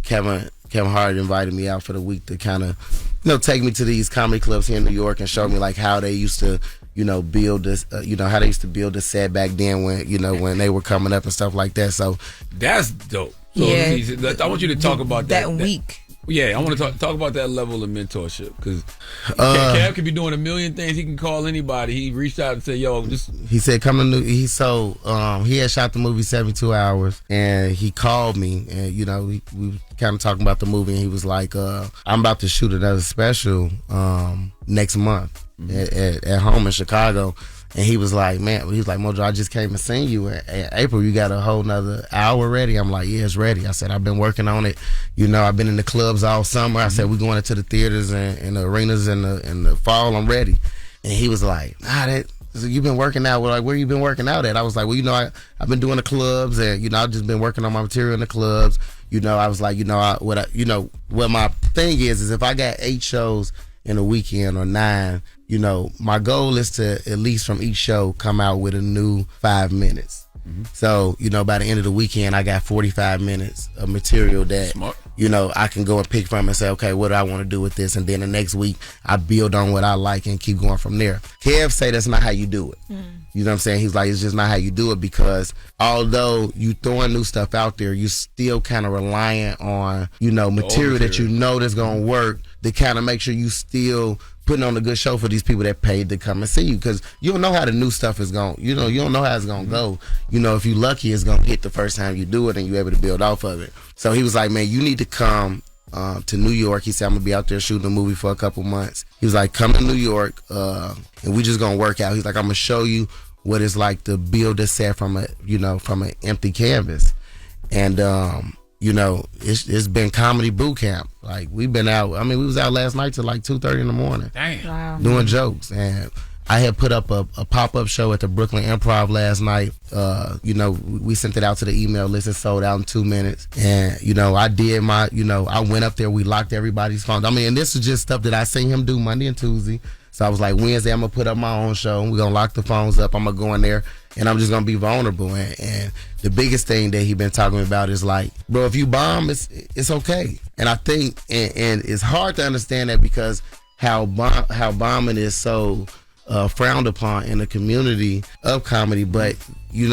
Kevin Hart invited me out for the week to kind of, you know, take me to these comedy clubs here in New York and show me like how they used to, you know, build this, you know, how they used to build the set back then when, you know, when they were coming up and stuff like that. So that's dope. So yeah, I want you to talk about that week. Yeah, I want to talk about that level of mentorship because Kev could be doing a million things. He can call anybody. He reached out and said, "Yo, just." He said, "Come to New." He had shot the movie 72 Hours, and he called me, and we kind of talking about the movie, and he was like, "I'm about to shoot another special next month at home in Chicago." And he was like, Mojo, I just came and seen you in April. You got a whole nother hour ready? I'm like, yeah, it's ready. I said, I've been working on it. I've been in the clubs all summer. I said, we're going into the theaters and the arenas in the fall. I'm ready. And he was like, you've been working out. Well, like, where you been working out at? I was like, well, I've been doing the clubs, and I've just been working on my material in the clubs. I was like, what my thing is if I got 8 shows in a weekend or 9, my goal is to at least from each show come out with a new 5 minutes. So, by the end of the weekend, I got 45 minutes of material that, Smart. I can go and pick from and say, okay, what do I want to do with this? And then the next week, I build on what I like and keep going from there. Kev say that's not how you do it. You know what I'm saying? He's like, it's just not how you do it because although you throwing new stuff out there, you still kind of reliant on, material that that's going to work to kind of make sure you still putting on a good show for these people that paid to come and see you because you don't know how the new stuff is going. You don't know how it's going to go. If you're lucky, it's going to hit the first time you do it and you're able to build off of it. So he was like, man, you need to come to New York. He said, I'm going to be out there shooting a movie for a couple months. He was like, come to New York and we just going to work out. He's like, I'm going to show you what it's like to build a set from an empty canvas. And, it's been comedy boot camp. Like, we've been out. We was out last night till like 2:30 in the morning. Damn. Wow. Doing jokes. And I had put up a pop-up show at the Brooklyn Improv last night. We sent it out to the email list. It sold out in 2 minutes. And, I did my, I went up there. We locked everybody's phones. And this is just stuff that I seen him do Monday and Tuesday. So I was like, Wednesday, I'm going to put up my own show. We're going to lock the phones up. I'm going to go in there, and I'm just going to be vulnerable. And the biggest thing that he been talking about is like, bro, if you bomb, it's okay. And I think, and it's hard to understand that because how bombing is so frowned upon in the community of comedy. But, you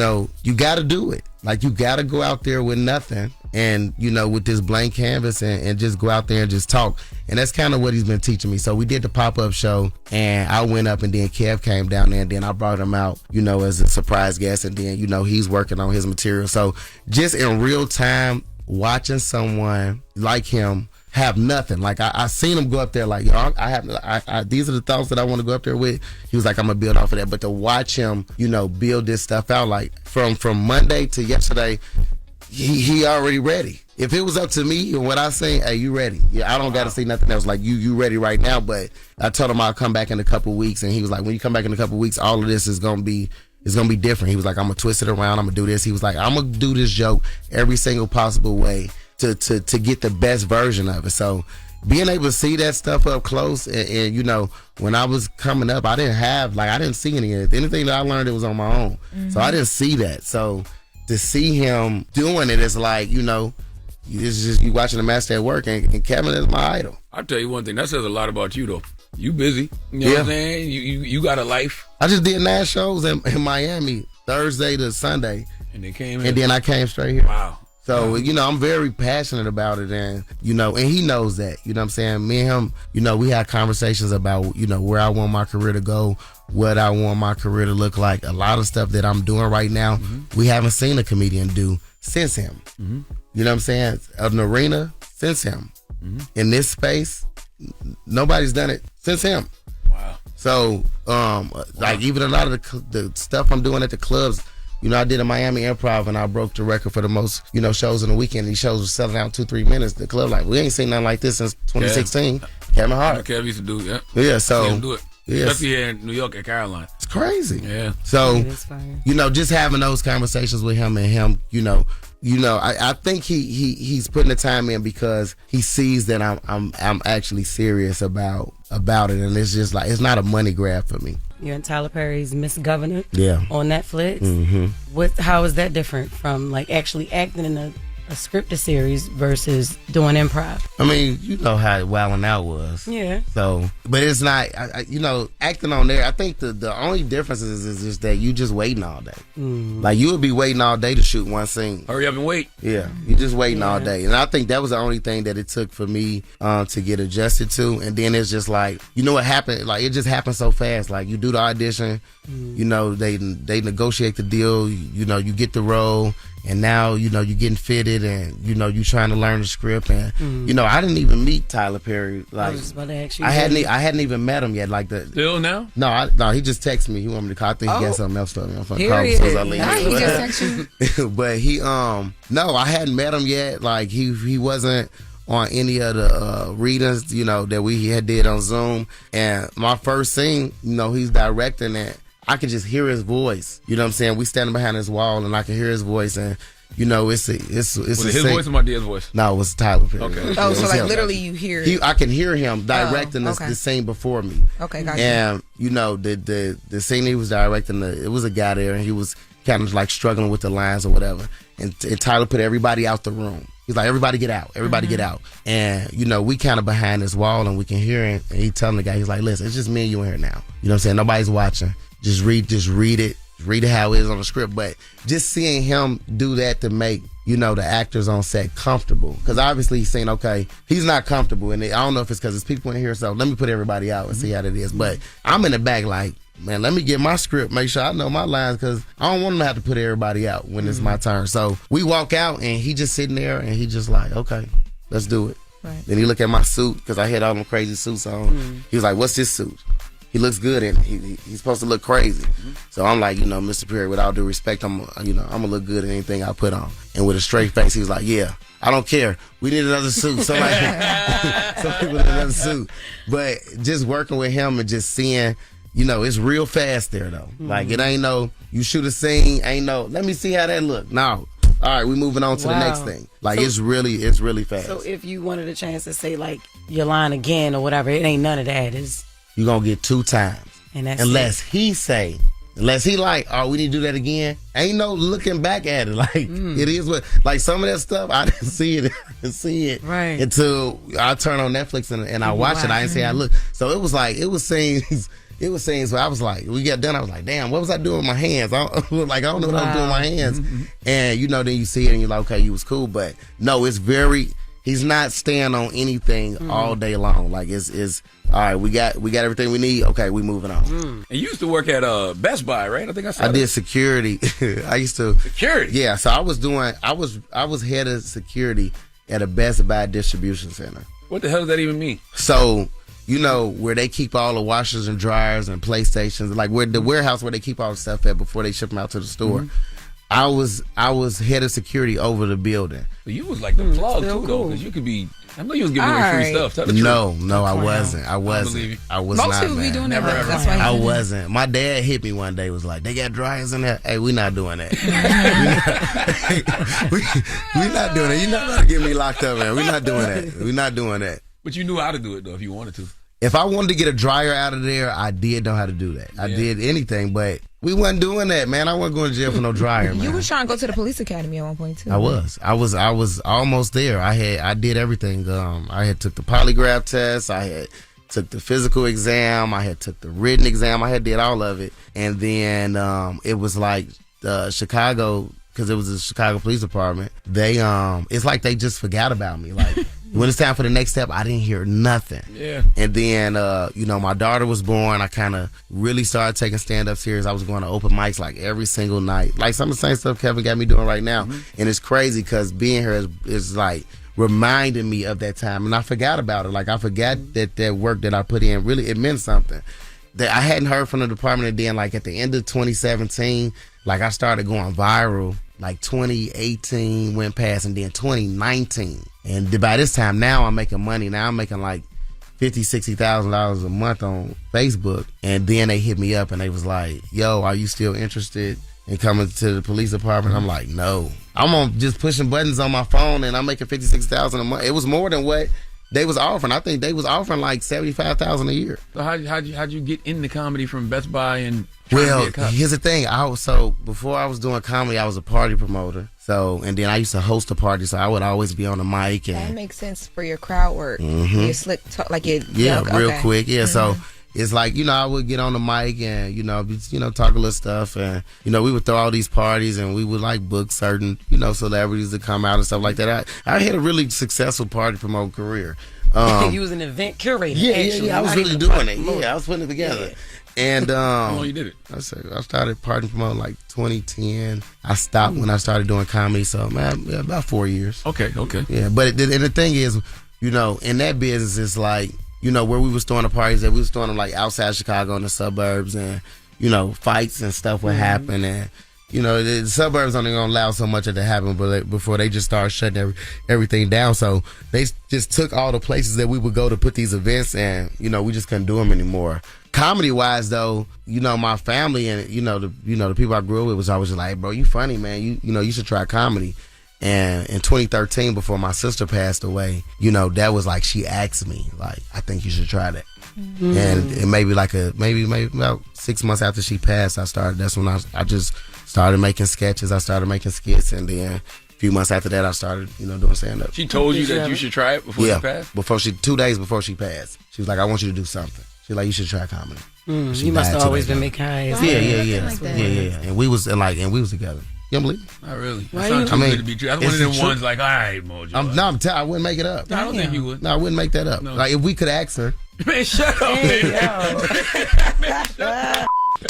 got to do it. Like, you got to go out there with nothing and, with this blank canvas and just go out there and just talk. And that's kind of what he's been teaching me. So we did the pop-up show and I went up and then Kev came down there and then I brought him out, as a surprise guest. And then, he's working on his material. So just in real time, watching someone like him have nothing. Like I seen him go up there like, I these are the thoughts that I want to go up there with. He was like, I'm gonna build off of that. But to watch him, build this stuff out, like from Monday to yesterday, he already ready. If it was up to me and what I say, hey, you ready? Yeah, I don't got to say nothing else. Like you ready right now. But I told him I'll come back in a couple weeks, and he was like, when you come back in a couple weeks, all of this is gonna be different. He was like, I'm gonna twist it around. I'm gonna do this. He was like, I'm gonna do this joke every single possible way to get the best version of it. So being able to see that stuff up close and when I was coming up, I didn't see any of it. Anything that I learned, it was on my own. So I didn't see that. So to see him doing it is like, it's just you watching the master at work, and Kevin is my idol. I'll tell you one thing, that says a lot about you though. You busy. You know what I'm saying? You got a life. I just did 9 shows in Miami, Thursday to Sunday. And they came in. And then I came straight here. Wow. So, I'm very passionate about it, and, and he knows that, what I'm saying? Me and him, we had conversations about, where I want my career to go, what I want my career to look like. A lot of stuff that I'm doing right now, we haven't seen a comedian do since him. You know what I'm saying? An arena since him. In this space, nobody's done it since him. Wow. So, like even a lot of the stuff I'm doing at the clubs, I did a Miami Improv and I broke the record for the most, shows in the weekend. These shows were selling out 2-3 minutes. The club we ain't seen nothing like this since 2016. Kevin Hart. Kev used to do it, Yeah, so. See him do it. Yes. Especially here in New York at Caroline. It's crazy. Yeah. So, just having those conversations with him and him, I think he's putting the time in because he sees that I'm actually serious about it, and it's just like it's not a money grab for me. You're in Tyler Perry's Miss Governor on Netflix. How is that different from like actually acting in a a scripted series versus doing improv? I mean, you know how Wildin' Out was. Yeah. So, but it's not, acting on there, I think the only difference is just that you just waiting all day. Like, you would be waiting all day to shoot one scene. Hurry up and wait. Yeah, you just waiting all day. And I think that was the only thing that it took for me to get adjusted to. And then it's just like, you know what happened? Like, it just happened so fast. Like, you do the audition, they negotiate the deal, you get the role. And now, you're getting fitted and, you trying to learn the script. And, I didn't even meet Tyler Perry. Like, I was just about to ask you. I hadn't even met him yet. Like Still now? No, he just texted me. He wanted me to call. I think he got something else for me. I'm going to call him as soon as I leave. He just texted you. But he, no, I hadn't met him yet. Like, he wasn't on any of the readings, that we had did on Zoom. And my first scene, he's directing it. I can just hear his voice. You know what I'm saying? We standing behind his wall, and I can hear his voice, and it's Was it his voice or my dad's voice? No, it was Tyler Perry. Okay. Oh, so like literally you hear it. I can hear him directing the scene before me. Okay, gotcha. And the scene he was directing, it was a guy there, and he was kind of like struggling with the lines or whatever. And Tyler put everybody out the room. He's like, everybody get out. Everybody get out. And, we kind of behind this wall, and we can hear him. And he telling the guy, he's like, listen, it's just me and you in here now. You know what I'm saying? Nobody's watching. Just read it. Read it how it is on the script. But just seeing him do that to make, the actors on set comfortable. Because obviously he's saying, okay, he's not comfortable. And I don't know if it's because it's people in here, so let me put everybody out and see how that is. But I'm in the back like, man, let me get my script, make sure I know my lines, because I don't want him to have to put everybody out when it's my turn. So we walk out, and he just sitting there, and he just like, okay, let's do it. Right. Then he look at my suit, because I had all them crazy suits on. He was like, what's this suit? He looks good in it. He's supposed to look crazy. So I'm like, Mr. Perry, with all due respect, I'm gonna look good in anything I put on. And with a straight face, he was like, yeah, I don't care. We need another suit. Somebody with another suit. But just working with him and just seeing, it's real fast there though. Like, it ain't no, you shoot a scene, ain't no, let me see how that look. No. All right, we moving on to the next thing. Like, it's really fast. So if you wanted a chance to say like your line again or whatever, it ain't none of that. You're going to get 2 times. And that's unless he like, oh, we need to do that again. Ain't no looking back at it. Like, it is what, like some of that stuff, I didn't see it. Right. Until I turn on Netflix and I watch it. I didn't see how I look. So it was like, it was scenes where I was like, we got done. I was like, damn, what was I doing with my hands? I don't know what I was doing with my hands. And, then you see it and you're like, okay, you was cool. But no, he's not staying on anything all day long. Like, it's all right, we got everything we need. Okay, we moving on. And you used to work at Best Buy, right? I think I saw I did security. I used to security. Yeah, so I was head of security at a Best Buy distribution center. What the hell does that even mean? So, where they keep all the washers and dryers and PlayStations, like where the warehouse where they keep all the stuff at before they ship them out to the store. I was head of security over the building. But you was like the plug too, though, because you could be. I know you was giving away free stuff. Tell the truth. No, I wasn't. I was Most not. people be doing that. That's why I wasn't. My dad hit me one day. Was like, they got dryers in there. Hey, we not doing that. we not doing it. You're not gonna get me locked up, man. We not doing that. We not doing that. But you knew how to do it though, if you wanted to. If I wanted to get a dryer out of there, I did know how to do that. I did anything, but we wasn't doing that, man. I wasn't going to jail for no dryer, man. You was trying to go to the police academy at one point too. I was almost there. I did everything. I had took the polygraph test. I had took the physical exam. I had took the written exam. I had did all of it, and then it was like Chicago, because it was the Chicago Police Department. They it's like they just forgot about me. Like, when it's time for the next step, I didn't hear nothing. Yeah. And then, my daughter was born. I kind of really started taking stand-up serious. I was going to open mics like every single night. Like some of the same stuff Kevin got me doing right now. And it's crazy because being here is like reminding me of that time. And I forgot about it. Like, I forgot that work that I put in, really, it meant something. That I hadn't heard from the department. And then, like, at the end of 2017, like, I started going viral. Like 2018 went past, and then 2019. And by this time, now I'm making money. Now I'm making like $50,000, $60,000 a month on Facebook. And then they hit me up and they was like, yo, are you still interested in coming to the police department? I'm like, no. I'm on just pushing buttons on my phone and I'm making $50,000, $60,000 a month. It was more than what they was offering. I think they was offering like $75,000 a year. So how'd you get into comedy from Best Buy and? Well, here's the thing. So before I was doing comedy, I was a party promoter. So, and then I used to host a party, so I would always be on the mic. And that makes sense for your crowd work. Your slick talk, like it. Real quick. Yeah, so it's like, I would get on the mic and, talk a little stuff. And, we would throw all these parties and we would like book certain, celebrities to come out and stuff like that. I had a really successful party promoting career. You was an event curator. Yeah. I was really doing it. Yeah, I was putting it together. Yeah. And how long you did it? I started party promoting like 2010. I stopped when I started doing comedy, so about 4 years. Okay. Yeah, but the thing is, in that business, it's like, where we was throwing the parties, that we was throwing them like outside Chicago in the suburbs, and fights and stuff would happen, and the suburbs only gonna allow so much of it to happen, but before they just started shutting everything down. So they just took all the places that we would go to put these events, and we just couldn't do them anymore. Comedy wise though, my family and the people I grew up with was always like, bro, you funny, man. You should try comedy. And in 2013, before my sister passed away, that was like, she asked me, like, I think you should try that. And maybe about 6 months after she passed, that's when I just started making sketches. I started making skits, and then a few months after that, I started, doing stand-up. She told you that you should try it before she passed? 2 days before she passed. She was like, I want you to do something. She's like, you should try comedy. You must have always been making high. Yeah. And we was together. You don't believe me? Not really. That sounds too good to be true. That's one of them ones like, all right, Mojo. I wouldn't make it up. No, I don't think you would. No, I wouldn't make that up. No. Like, if we could ask her. Man, shut up.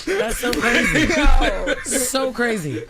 That's so crazy. So crazy.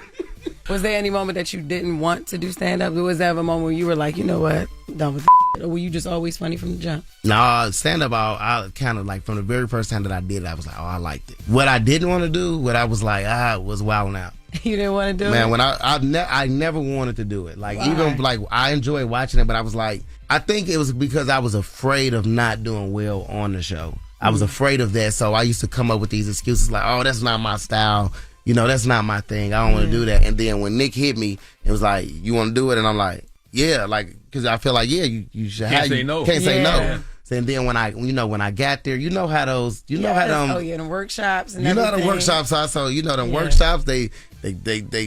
Was there any moment that you didn't want to do stand-up? Was there ever a moment where you were like, you know what, done with or were you just always funny from the jump? No, stand-up, I kind of like, from the very first time that I did it, I was like, oh, I liked it. What I didn't want to do, what I was like, was wilding out. You didn't want to do it? Man, when I never wanted to do it. Like, why? Even like, I enjoyed watching it, but I was like, I think it was because I was afraid of not doing well on the show. I was afraid of that, so I used to come up with these excuses like, oh, that's not my style. That's not my thing. I don't want to do that. And then when Nick hit me, it was like, you want to do it? And I'm like, yeah, like, because I feel like, yeah, you should have. Say no. Can't say no. And then when I got there, how those, how them. The workshops and everything. Them workshops also, them workshops, they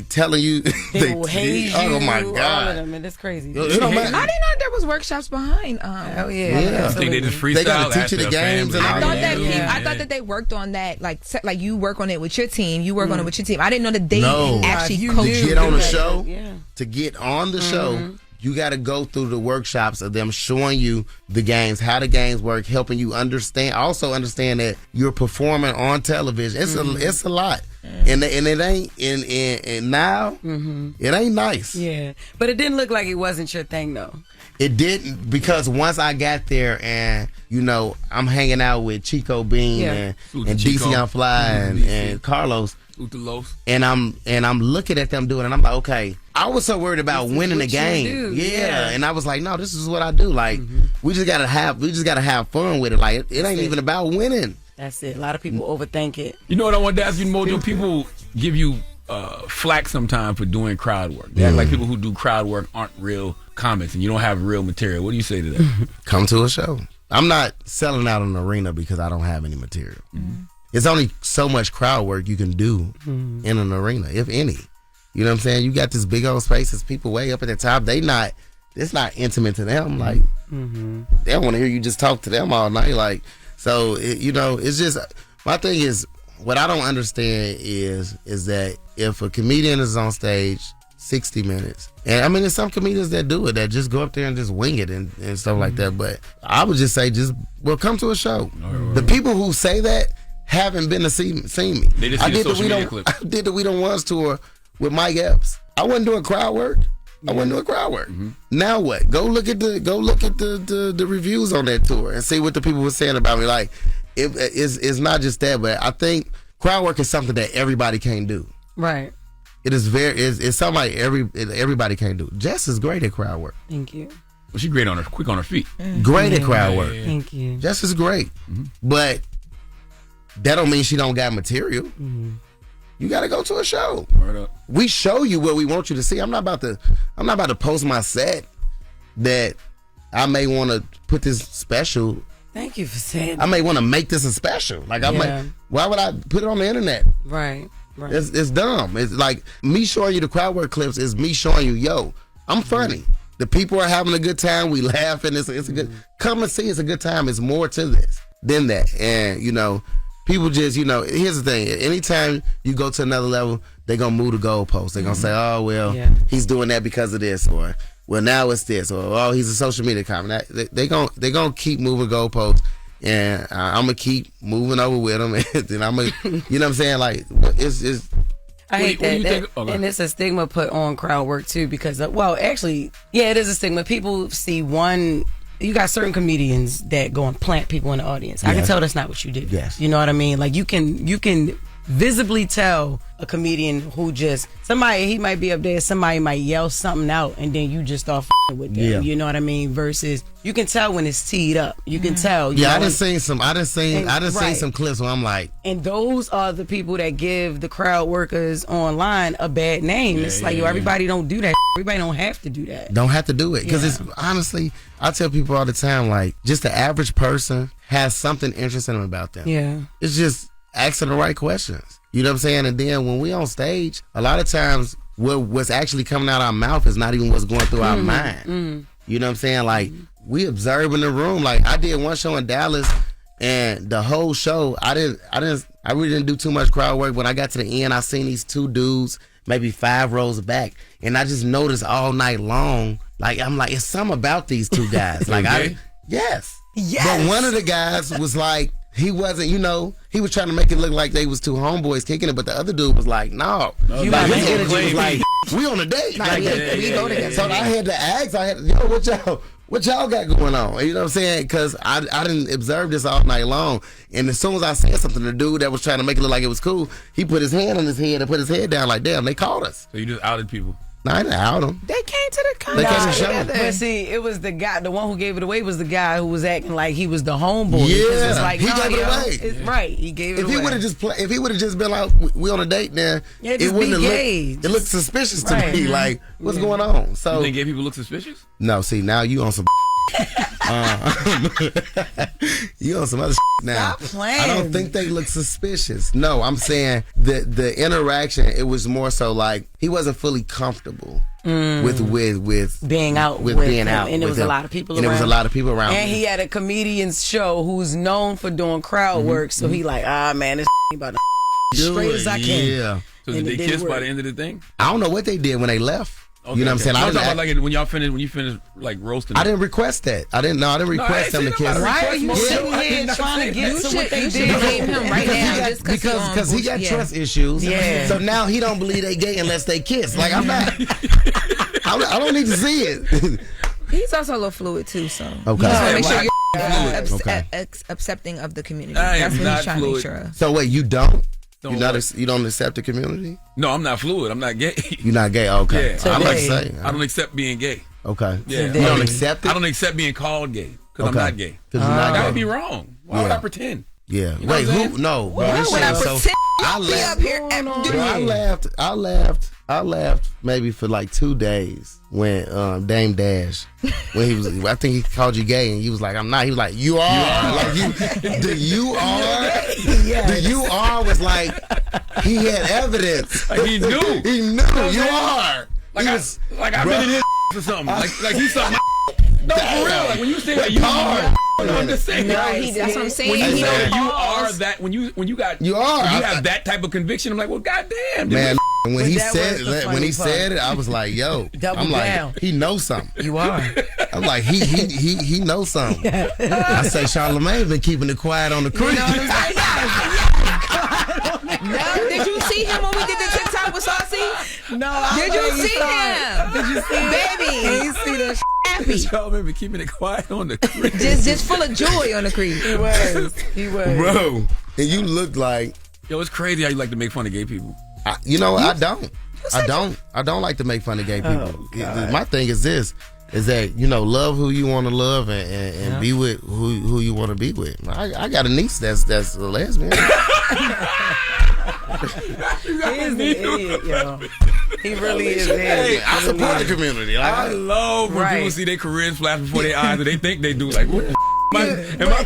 telling you. They will hate you. Oh my God. All of them, and it's crazy. I didn't know there was workshops behind. Oh yeah. I think they just freestyle. They got to teach you the games. And I thought that they worked on that, like you work on it with your team. You work on it with your team. I didn't know that they actually coach you. To get on the show, to get on the show, you got to go through the workshops of them showing you the games, how the games work, helping you understand. Also understand that you're performing on television. It's a lot, and it ain't and now it ain't nice. Yeah, but it didn't look like it wasn't your thing though. It didn't, because once I got there and I'm hanging out with Chico Bean and DC on Fly and Carlos. And I'm looking at them doing it, and I'm like, okay. I was so worried about winning the game. Yeah. And I was like, no, this is what I do. Like, we just gotta have fun with it. Like, it ain't even about winning. That's it. A lot of people overthink it. You know what I want to ask you, Mojo? People give you flack sometimes for doing crowd work. They act like people who do crowd work aren't real comics, and you don't have real material. What do you say to that? Come to a show. I'm not selling out an arena because I don't have any material. It's only so much crowd work you can do in an arena, if any. You know what I'm saying? You got this big old spaces, people way up at the top. It's not intimate to them. Like, they don't want to hear you just talk to them all night. Like, so, it's just, my thing is, what I don't understand is that if a comedian is on stage 60 minutes, and I mean, there's some comedians that do it, that just go up there and just wing it and stuff like that. But I would just say, come to a show. The people who say that haven't been to see me. They just see the social media clip. I did the We Don't Ones tour with Mike Epps. I wasn't doing crowd work. Now what? Go look at the reviews on that tour and see what the people were saying about me. Like, it's not just that, but I think crowd work is something that everybody can't do. Right. It is it's something like everybody can't do. Jess is great at crowd work. Thank you. Well, she's quick on her feet. Great at crowd work. Thank you. Jess is great, but that don't mean she don't got material. You got to go to a show. Word up. We show you what we want you to see. I'm not about to post my set that I may want to put this special. Thank you for saying that. I may want to make this a special. Like why would I put it on the internet? Right. It's dumb. It's like me showing you the crowd work clips is me showing you, yo, I'm funny. The people are having a good time. We laughing. It's a good. Come and see. It's a good time. It's more to this than that. And people just here's the thing. Anytime you go to another level, they're gonna move the goalposts. They're gonna say, oh well, he's doing that because of this, or well now it's this, or oh he's a social media comment. They're gonna keep moving goalposts. And I'm gonna keep moving over with them, and then I'm gonna, you know what I'm saying? Like, it's. I hate that. And it's a stigma put on crowd work too, because actually, it is a stigma. People see you got certain comedians that go and plant people in the audience. I can tell that's not what you did. Yes. You know what I mean? Like you can visibly tell a comedian who he might be up there, somebody might yell something out, and then you just start with them. Yeah. You know what I mean? Versus you can tell when it's teed up. You can tell. I done seen some clips where I'm like, and those are the people that give the crowd workers online a bad name. It's like everybody don't do that. Everybody don't have to do that. Don't have to do it because it's honestly, I tell people all the time, like just the average person has something interesting about them. Yeah, it's just asking the right questions. You know what I'm saying? And then when we on stage, a lot of times what's actually coming out our mouth is not even what's going through our mind. You know what I'm saying? Like we observe in the room. Like I did one show in Dallas, and the whole show I really didn't do too much crowd work. When I got to the end, I seen these two dudes maybe 5 rows back, and I just noticed all night long. Like I'm like, it's something about these two guys. Like yes. But one of the guys was like, he wasn't, he was trying to make it look like they was two homeboys kicking it, but the other dude was like, no. His energy was like, we on a date. We go together. So I had to ask, what y'all got going on? You know what I'm saying? Because I didn't observe this all night long. And as soon as I said something, the dude that was trying to make it look like it was cool, he put his hand on his head and put his head down like, damn, they caught us. So you just outed people? No, I didn't out them. They came to the concert. But see, it was the guy, the one who gave it away was the guy who was acting like he was the homeboy. Yeah, it's like, he gave it away. Right, he gave it away. If he would have just been like, we on a date now, it wouldn't have looked. It looked suspicious to me. Like, what's going on? So you think gay people look suspicious? No, see, now you on some. You on some other now. Stop playing. I don't think they look suspicious. No, I'm saying the interaction, it was more so like he wasn't fully comfortable with being out with being out, and there was a lot of people around. And there was a lot of people around. And he had a comedian's show who's known for doing crowd work, so he like, man, this about to straight as I can. Yeah. So did they kiss by the end of the thing? I don't know what they did when they left. Okay, you know what I'm saying? I'm talking about when you finished like roasting. I didn't request that. I didn't request them to kiss. Why are you sitting here trying to get to what they did? Blame him right now because he got trust issues. Yeah. So now he don't believe they gay unless they kiss. Like I'm not. I don't need to see it. He's also a little fluid too, so okay. Make sure you're accepting of the community. That's what he's trying to make sure of. So wait, you don't? You don't accept the community? No, I'm not fluid. I'm not gay. You're not gay? Okay. Yeah. So I'm about to say. I don't accept being gay. Okay. Yeah. You don't accept it? I don't accept being called gay because I'm not gay. That would be wrong. Why would I pretend? Yeah. You know wait, who? No. Why would I pretend? I laughed maybe for like 2 days when Dame Dash, when he was, I think he called you gay and he was like, I'm not. He was like, you are. Like the you are. The you are was like, he had evidence. Like he knew. He knew. You are. Like I've been in his or something. Like he's something. No, for real. Like when you say that you are. I'm just saying. That's what I'm saying. When you say you are that, when you have that type of conviction, I'm like, well, goddamn, dude. Man. When he said it, I was like, "Yo," I'm like, down. "He knows something." You are. I'm like, "He knows something." I say, Charlamagne been keeping it quiet on the creek. You know what I'm saying? Did you see him when we did the TikTok with Saucy? No. Did you see him? Did you see him? Baby? Ain't see that. Happy. Charlamagne been keeping it quiet on the creek. just full of joy on the creek. He was. Bro, and you look like. Yo, it's crazy how you like to make fun of gay people. I don't like to make fun of gay people. My thing is this, is that, love who you want to love and be with who you want to be with. I got a niece that's a lesbian. an idiot, yo. He really is. Hey, I support the community. I love when people see their careers flash before their eyes and they think they do. Like, what the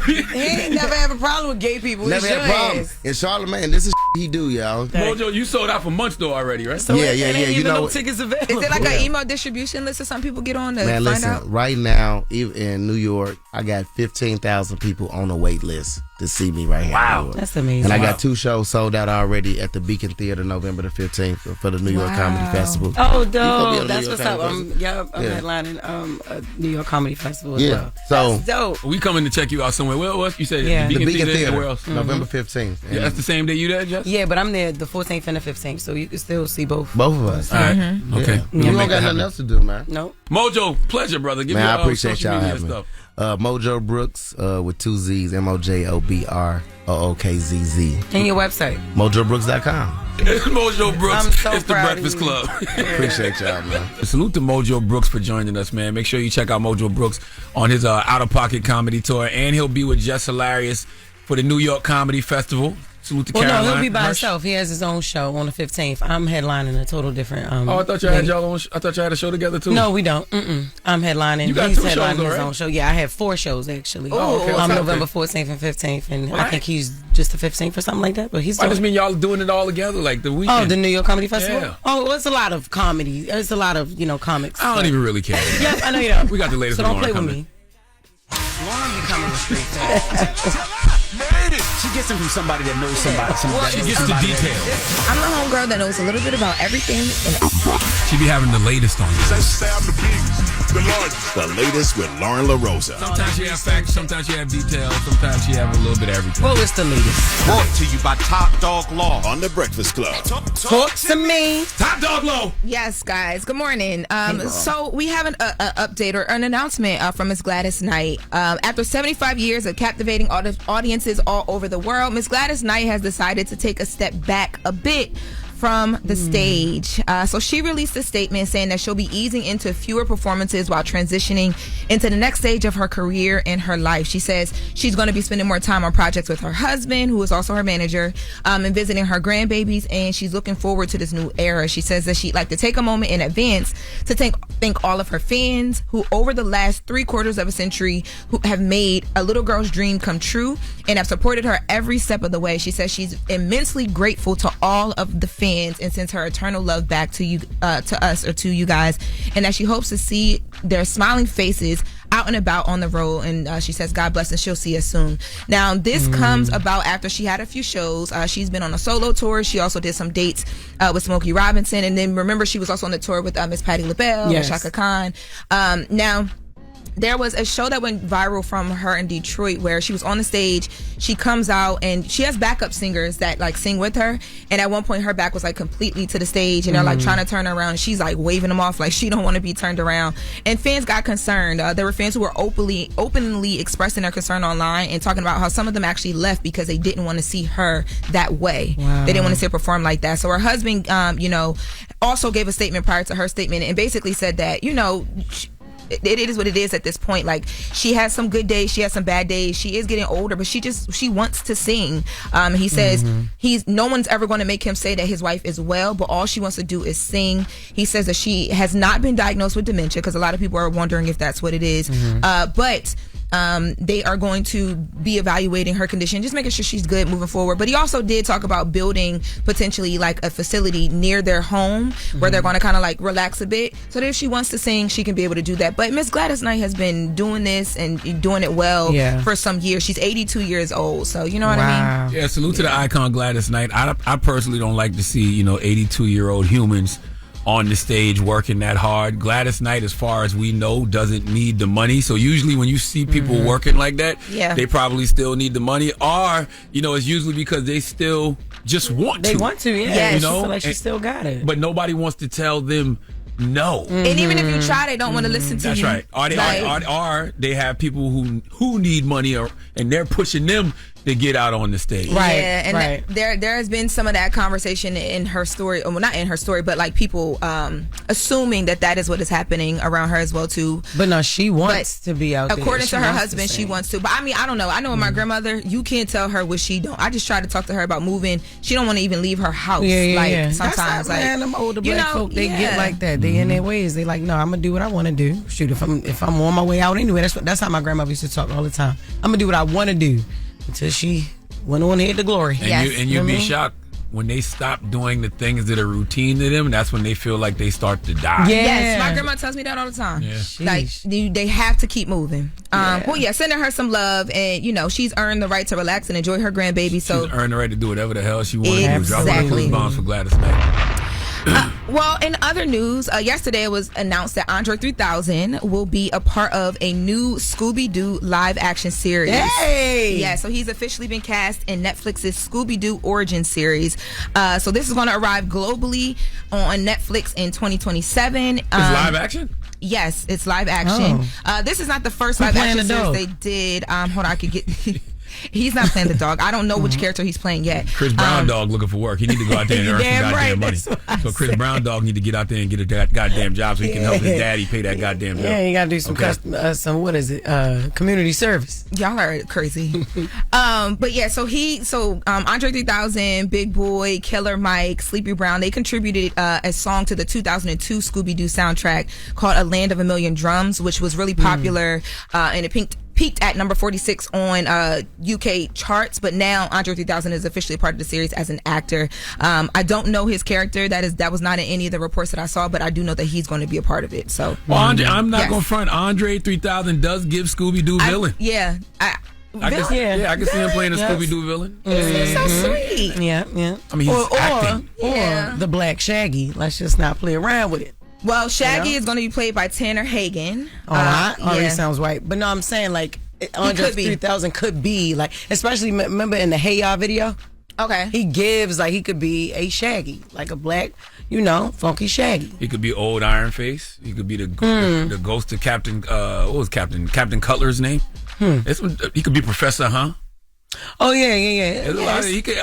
He ain't never have a problem with gay people. Never had a problem. And Charlamagne, this is he do, y'all. Mojo, you sold out for months though already, right? So yeah. You know, no tickets available. Is it like an email distribution list that some people get on to man, find listen, out? right now, even in New York, I got 15,000 people on the wait list to see me right here. Wow, that's amazing. And I got 2 shows sold out already at the Beacon Theater November the 15th for the New York Comedy Festival. Oh, dope. That's what's up. I'm headlining a New York Comedy Festival as well. So that's dope. We coming to check you out somewhere. Where else? You said the Beacon Theater. Where else? November 15th. Yeah, that's the same day you there, Jess? Yeah, but I'm there the 14th and the 15th, so you can still see both of us. All right. Okay. You don't got nothing else to do, man. No. Mojo, pleasure, brother. Give me I appreciate social y'all media having me. stuff. Mojo Brookzz with 2 Z's, MojoBrookzz. And your website? MojoBrookzz.com. Mojo Brookzz. I'm so it's the proud Breakfast of you. Club. Appreciate y'all, man. Salute to Mojo Brookzz for joining us, man. Make sure you check out Mojo Brookzz on his Out of Pocket comedy tour, and he'll be with Jess Hilarious for the New York Comedy Festival. Salute to Caroline. No, he'll be by himself. He has his own show on the 15th. I'm headlining a total different. I thought y'all had y'all own. I thought y'all had a show together too. No, we don't. I'm headlining. You got he's 2 shows, headlining his right? own show. Yeah, I have 4 shows actually. Oh, okay. November 14th and 15th, and I think he's just the 15th or something like that. But he's. I just mean y'all doing it all together, like the weekend. Oh, the New York Comedy Festival. Yeah. Oh, well, it's a lot of comedy. It's a lot of comics. I don't even really care. Yeah, I know you don't. We got the latest. So don't Lauren play coming. with me. Lauren be coming with straight facts. She gets them from somebody that knows somebody. She gets the details. I'm the homegirl that knows a little bit about everything. She be having the latest on you. The latest with Loren LoRosa. Sometimes you have facts, sometimes you have details, sometimes you have a little bit of everything. Well, it's the latest. Brought to you by Top Dog Law on the Breakfast Club. Talk to me. Top Dog Law. Yes, guys. Good morning. So we have an update or an announcement from Miss Gladys Knight. After 75 years of captivating audiences all over the world, Miss Gladys Knight has decided to take a step back a bit from the stage. So she released a statement saying that she'll be easing into fewer performances while transitioning into the next stage of her career and her life. She says she's going to be spending more time on projects with her husband, who is also her manager, and visiting her grandbabies, and she's looking forward to this new era. She says that she'd like to take a moment in advance to thank all of her fans who over the last 3/4 of a century who have made a little girl's dream come true and have supported her every step of the way. She says she's immensely grateful to all of the fans and sends her eternal love back to you, to us, or to you guys, and that she hopes to see their smiling faces out and about on the road. And she says, God bless, and she'll see us soon. Now, this comes about after she had a few shows. She's been on a solo tour. She also did some dates with Smokey Robinson, and then remember, she was also on the tour with Miss Patti LaBelle and Shaka Khan. Now, there was a show that went viral from her in Detroit where she was on the stage. She comes out and she has backup singers that like sing with her. And at one point her back was like completely to the stage and they're like trying to turn her around. She's like waving them off like she don't want to be turned around. And fans got concerned. There were fans who were openly expressing their concern online and talking about how some of them actually left because they didn't want to see her that way. Wow. They didn't want to see her perform like that. So her husband, also gave a statement prior to her statement and basically said that, it is what it is at this point. Like, she has some good days, she has some bad days. She is getting older, but she wants to sing. He says no one's ever going to make him say that his wife is well, but all she wants to do is sing. He says that she has not been diagnosed with dementia because a lot of people are wondering if that's what it is. But they are going to be evaluating her condition, just making sure she's good moving forward. But he also did talk about building potentially like a facility near their home where they're going to kind of like relax a bit so that if she wants to sing, she can be able to do that. But Miss Gladys Knight has been doing this and doing it well for some years. She's 82 years old, so you know what I mean? Yeah, salute to the icon Gladys Knight. I personally don't like to see 82-year-old humans on the stage working that hard. Gladys Knight, as far as we know, doesn't need the money. So usually when you see people working like that, they probably still need the money. Or, it's usually because they still just want to. They want to, yeah. She feel like she still got it. But nobody wants to tell them no. And even if you try, they don't want to listen to you. That's right. Or they have people who need money and they're pushing them to get out on the stage. Right. Yeah, and there has been some of that conversation in her story. Well, not in her story, but like people assuming that is what is happening around her as well too. But no, she wants to be out there. According to her husband, she wants to. But I mean, I don't know. I know with my grandmother, you can't tell her what she don't. I just try to talk to her about moving. She don't want to even leave her house. Sometimes, that's man, them older black folk, they get like that. They in their ways. They like, no, I'm gonna do what I want to do. Shoot, if I'm on my way out anyway, that's how my grandmother used to talk all the time. I'm gonna do what I want to do until she went on here to glory. And you'd be shocked when they stop doing the things that are routine to them. That's when they feel like they start to die. Yes, my grandma tells me that all the time. Yeah. Like they have to keep moving. Sending her some love, and she's earned the right to relax and enjoy her grandbaby. So she's earned the right to do whatever the hell she wants to do. Drop her the bombs for Gladys Knight. Well, in other news, yesterday it was announced that Andre 3000 will be a part of a new Scooby-Doo live action series. Hey! Yeah, so he's officially been cast in Netflix's Scooby-Doo Origin series. So this is going to arrive globally on Netflix in 2027. It's live action? Yes, it's live action. This is not the first live action series they did. Hold on, I could get... He's not playing the dog. I don't know which character he's playing yet. Chris Brown Dog looking for work. He need to go out there and earn some goddamn money. So Chris Brown Dog need to get out there and get a goddamn job so he can help his daddy pay that goddamn bill. Yeah, you gotta do some what is it? Community service. Y'all are crazy. But yeah, so Andre 3000, Big Boy, Killer Mike, Sleepy Brown, they contributed a song to the 2002 Scooby-Doo soundtrack called A Land of a Million Drums, which was really popular, and it peaked at number 46 on UK charts, but now Andre 3000 is officially a part of the series as an actor. I don't know his character. That was not in any of the reports that I saw, but I do know that he's going to be a part of it. So, I'm not going to front. Andre 3000 does give Scooby-Doo villain. I can see him playing a Scooby-Doo villain. He's so sweet. Yeah. I mean, he's acting. Or the Black Shaggy. Let's just not play around with it. Well, Shaggy is going to be played by Tanner Hagen. Already sounds right. But no, I'm saying like Andre 3000 could be like, especially remember in the Hey Ya video? Okay. He gives like he could be a Shaggy, like a black, funky Shaggy. He could be old Iron Face. He could be the ghost of Captain. What was Captain Cutler's name? He could be Professor, huh? Oh yeah.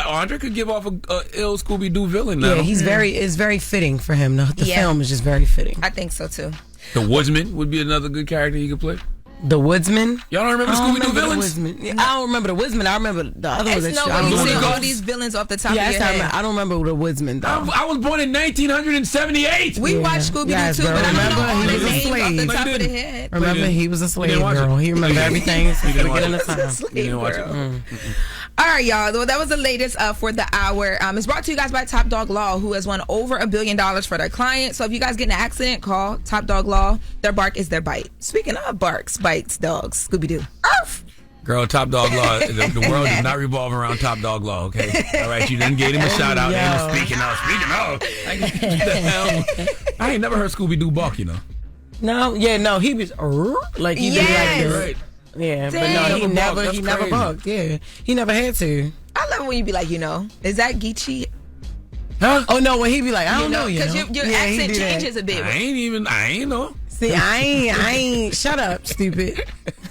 Andre could give off a ill Scooby-Doo villain now. Yeah, it's very fitting for him. The film is just very fitting. I think so too. The Woodsman would be another good character he could play. The Woodsman? Y'all don't remember the Scooby-Doo villains? I don't remember the Woodsman. I remember the other ones. You see all these villains off the top of your head. I don't remember the Woodsman, though. I was born in 1978. We watched Scooby-Doo too, but I remember he was a slave. Off the top of the head. Remember, he was a slave girl. He remembered everything. He didn't get in the time. He didn't watch it. All right, y'all. Well, that was the latest for the hour. It's brought to you guys by Top Dog Law, who has won over $1 billion for their clients. So if you guys get in an accident, call Top Dog Law. Their bark is their bite. Speaking of barks, bites, dogs, Scooby-Doo. Arf! Girl, Top Dog Law, the world does not revolve around Top Dog Law, okay? All right, you done gave him a shout out. Speaking of. I ain't never heard Scooby-Doo bark, No, he was like he did like this. Right. Yeah, damn. But no, he never bugged. Yeah, he never had to. I love it when you be like, is that Geechee? Huh? Oh no, when he be like, I don't know, because your accent changes a bit. I ain't know. See, I ain't. Shut up, stupid.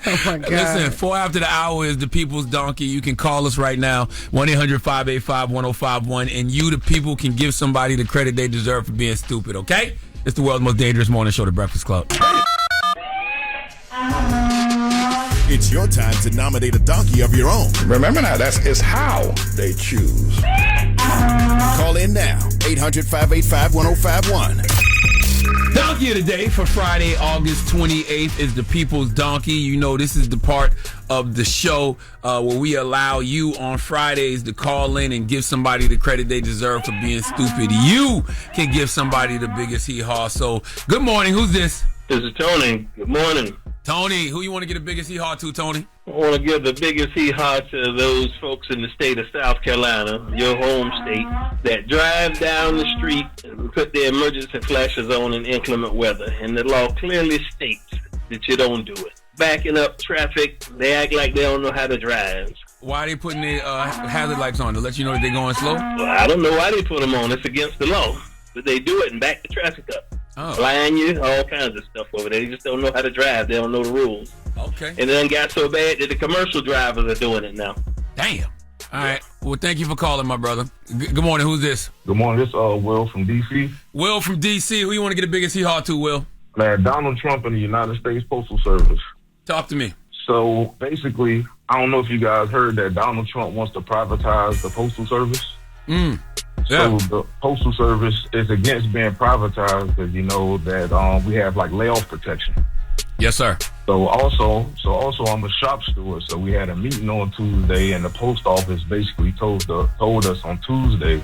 Oh my God. Listen, 4 after the hour is the People's Donkey. You can call us right now, 1-800-585-1051, and you, the people, can give somebody the credit they deserve for being stupid. Okay? It's the world's most dangerous morning show, The Breakfast Club. It's your time to nominate a donkey of your own. Remember now, it's how they choose. Call in now, 800-585-1051. Donkey of the day for Friday, August 28th is the People's Donkey. This is the part of the show where we allow you on Fridays to call in and give somebody the credit they deserve for being stupid. You can give somebody the biggest hee-haw. So, good morning. Who's this? This is Tony. Good morning. Tony, who you want to get the biggest hee-haw to, Tony? I want to give the biggest hee-haw to those folks in the state of South Carolina, your home state, that drive down the street and put their emergency flashes on in inclement weather. And the law clearly states that you don't do it. Backing up traffic, they act like they don't know how to drive. Why are they putting their hazard lights on? To let you know that they're going slow? Well, I don't know why they put them on. It's against the law. But they do it and back the traffic up. Blind you, all kinds of stuff over there. They just don't know how to drive. They don't know the rules. Okay. And it done got so bad that the commercial drivers are doing it now. Damn. All right. Well, thank you for calling, my brother. Good morning. Who's this? Good morning. This Will from D.C. Will from D.C. Who you want to get the biggest hee-haw to, Will? Man, Donald Trump and the United States Postal Service. Talk to me. So basically, I don't know if you guys heard that Donald Trump wants to privatize the Postal Service. Yeah. So the Postal Service is against being privatized because you know that we have like layoff protection. Yes, sir. So also I'm a shop steward. So we had a meeting on Tuesday, and the post office basically told us on Tuesday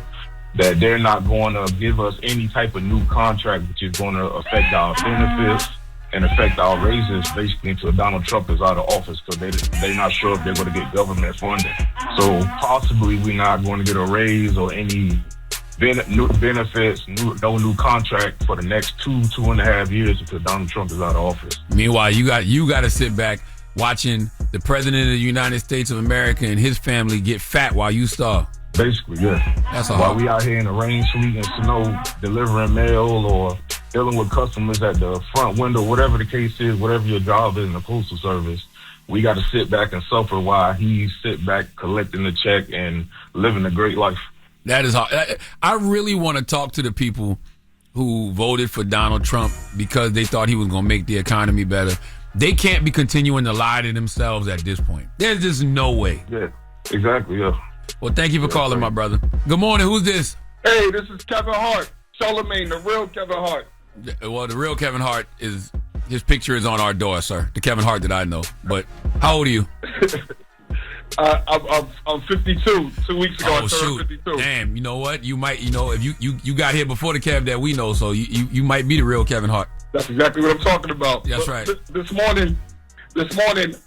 that they're not going to give us any type of new contract, which is going to affect our benefits and affect our raises basically until Donald Trump is out of office because they're not sure if they're going to get government funding. So possibly we're not going to get a raise or any new benefits, no new contract for the next 2.5 years until Donald Trump is out of office. Meanwhile, you got to sit back watching the president of the United States of America and his family get fat while you starve. Basically, yeah. That's all. While we out here in the rain, sleet, and snow delivering mail or dealing with customers at the front window, whatever the case is, whatever your job is in the Postal Service, we got to sit back and suffer while he sit back collecting the check and living a great life. That is hard. I really want to talk to the people who voted for Donald Trump because they thought he was going to make the economy better. They can't be continuing to lie to themselves at this point. There's just no way. Yeah, exactly, yeah. Well, thank you for calling, my brother. Good morning. Who's this? Hey, this is Kevin Hart. Charlamagne, the real Kevin Hart. Well, the real Kevin Hart his picture is on our door, sir. The Kevin Hart that I know. But how old are you? I'm 52. 2 weeks ago, I turned 52. Damn, you know what? You might, if you got here before the Kev that we know, so you might be the real Kevin Hart. That's exactly what I'm talking about. That's right. This morning,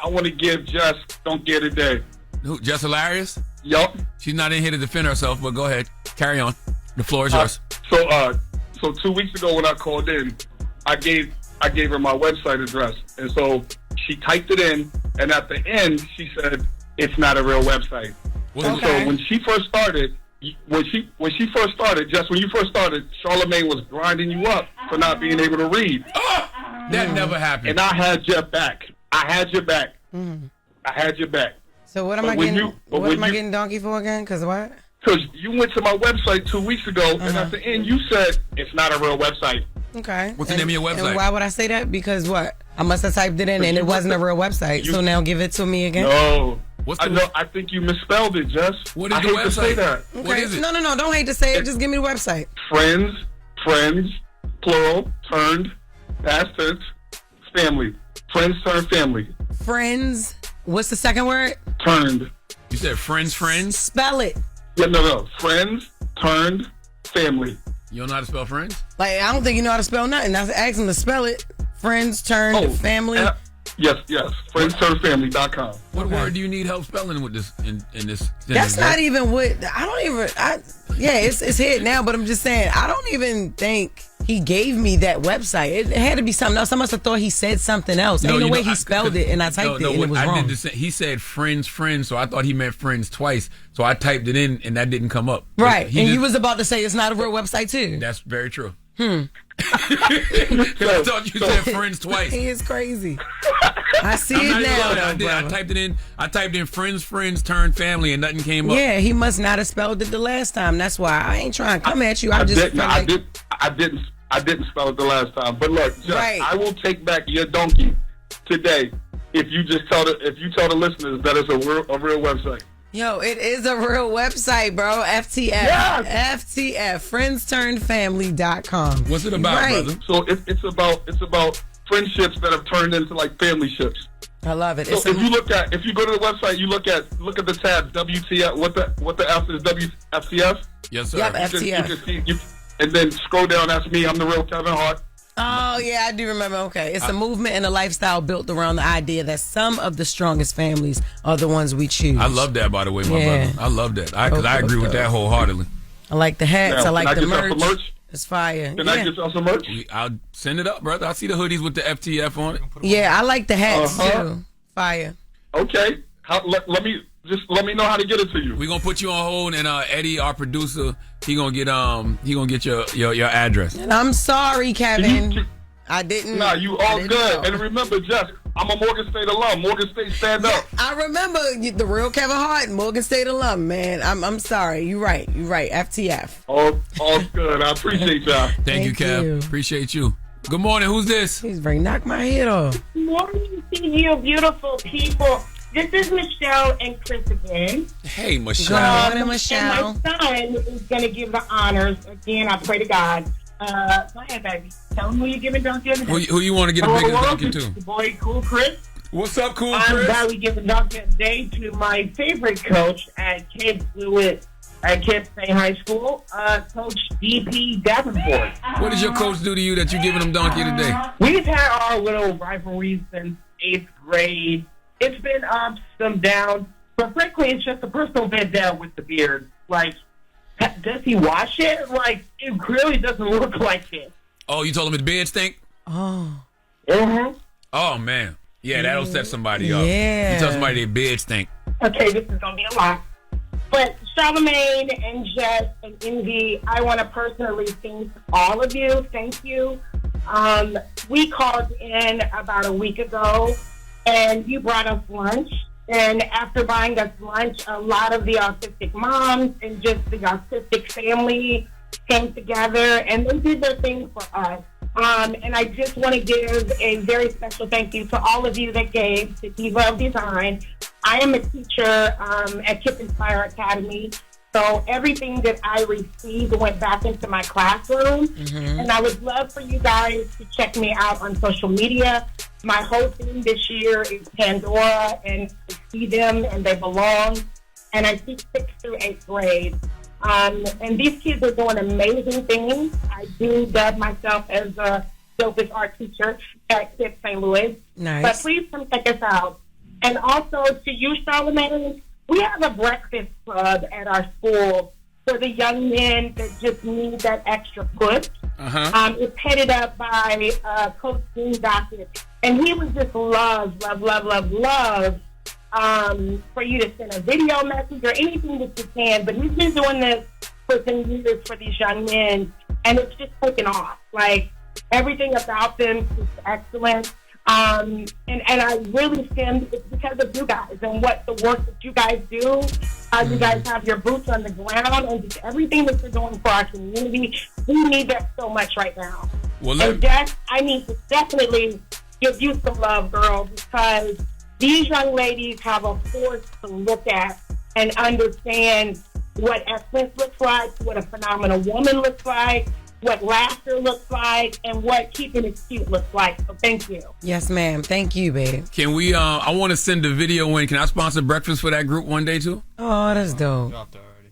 I want to give Jess Don't Get It Day. Who, Jess Hilarious? Yup. She's not in here to defend herself, but go ahead. Carry on. The floor is yours. So 2 weeks ago when I called in, I gave her my website address. And so she typed it in, and at the end, she said, it's not a real website. And so when she first started, Jess, when you first started, Charlamagne was grinding you up for not being able to read. That never happened. And I had your back. I had your back. So what am I getting? What am I getting donkey for again? Because what? Because you went to my website 2 weeks ago, and at the end you said it's not a real website. Okay. What's the name of your website? And why would I say that? Because what? I must have typed it in, and it wasn't a real website. So now give it to me again. No. I think you misspelled it, Jess. What is the website? To say that. Okay. What is it? No. Don't hate to say it. Just give me the website. Friends, plural, turned, past tense, family. Friends turned family. Friends. What's the second word? Turned. You said friends? Spell it. Yeah, no. Friends turned family. You don't know how to spell friends? Like, I don't think you know how to spell nothing. I was asking to spell it. Friends turned family. Yes. FriendsTurnedFamily.com. What word do you need help spelling with this in this? That's not even what it's hit now, but I'm just saying I don't even think he gave me that website. It had to be something else. I must have thought he said something else. Ain't no way he spelled it and I typed it and it was wrong. He said friends, so I thought he meant friends twice. So I typed it in and that didn't come up. Right. And you was about to say it's not a real website too. That's very true. I thought you said friends twice. He is crazy. I see it now. I typed in friends turned family and nothing came up. Yeah, he must not have spelled it the last time. That's why I ain't trying to come at you. I didn't spell it the last time. But look, Jess, I will take back your donkey today if you tell the listeners that it's a real website. Yo, it is a real website, bro. FTF. Yes. FTF. FriendsTurnedFamily.com. What's it about, brother? So it's about friendships that have turned into like family ships. I love it. So if you go to the website, you look at the tab WTF. What the F is WFTF? Yes, sir. Yep, FTF. You can see and then scroll down. That's me. I'm the real Kevin Hart. Oh, yeah, I do remember. Okay. It's a movement and a lifestyle built around the idea that some of the strongest families are the ones we choose. I love that, by the way, my brother. I love that. Because I agree with that wholeheartedly. I like the hats. Now, I like the merch. merch. It's fire. Can I get y'all some merch? I'll send it up, brother. I see the hoodies with the FTF on it. Yeah, I like the hats, too. Fire. Okay. Let me know how to get it to you. We're gonna put you on hold, and Eddie, our producer, he gonna get your address. And I'm sorry, Kevin. I didn't. Nah, you all good. And remember, Jess, I'm a Morgan State alum. Morgan State, stand up. I remember the real Kevin Hart, Morgan State alum, man. I'm sorry. You're right. FTF. All good. I appreciate y'all. Thank you, Kev. Appreciate you. Good morning. Who's this? He's ready to knock my head off. Good morning to you, beautiful people. This is Michelle and Chris again. Hey, Michelle. Good morning, Michelle. And my son is going to give the honors. Again, I pray to God. Go ahead, baby. Tell him who you're giving donkey to. Who you want to get the biggest donkey to? Boy, Cool Chris. What's up, Cool I'm Chris? about to give the donkey today to my favorite coach at Kent State High School, Coach D.P. Davenport. What does your coach do to you that you're giving him donkey today? We've had our little rivalry since 8th grade. It's been ups, some downs, but frankly, it's just a personal vendetta with the beard. Like, does he wash it? Like, it really doesn't look like it. Oh, you told him his beard stink? Oh. Mm-hmm. Oh, man. Yeah, that'll set somebody up. Yeah. You tell somebody their beard stink. Okay, this is going to be a lot. But Charlamagne and Jess and Envy, I want to personally thank all of you. Thank you. We called in about a week ago, and you brought us lunch. And after buying us lunch, a lot of the autistic moms and just the autistic family came together, and they did their thing for us. And I just want to give a very special thank you to all of you that gave to Diva of Design. I am a teacher at Kip Inspire Academy, so everything that I received went back into my classroom. Mm-hmm. And I would love for you guys to check me out on social media. My whole theme this year is Pandora, and I see them and they belong. And I teach 6th through 8th grade. And these kids are doing amazing things. I do dub myself as a dopest art teacher at Kip St. Louis. Nice. But please come check us out. And also to you, Charlamagne, we have a breakfast club at our school for the young men that just need that extra push. Uh-huh. It's headed up by Coach Dean Dockett. And he would just love for you to send a video message or anything that you can. But he's been doing this for some years for these young men, and it's just taken off. Like, everything about them is excellent. And I really stand, it's because of you guys and what the work that you guys do. You guys have your boots on the ground, and just everything that you're doing for our community. We need that so much right now. And Jess, I need to definitely give you some love, girl, because these young ladies have a force to look at and understand what excellence looks like, what a phenomenal woman looks like, what laughter looks like, and what keeping it cute looks like. So thank you. Yes, ma'am. Thank you, babe. Can we, I want to send a video in. Can I sponsor breakfast for that group one day, too? Oh, that's dope.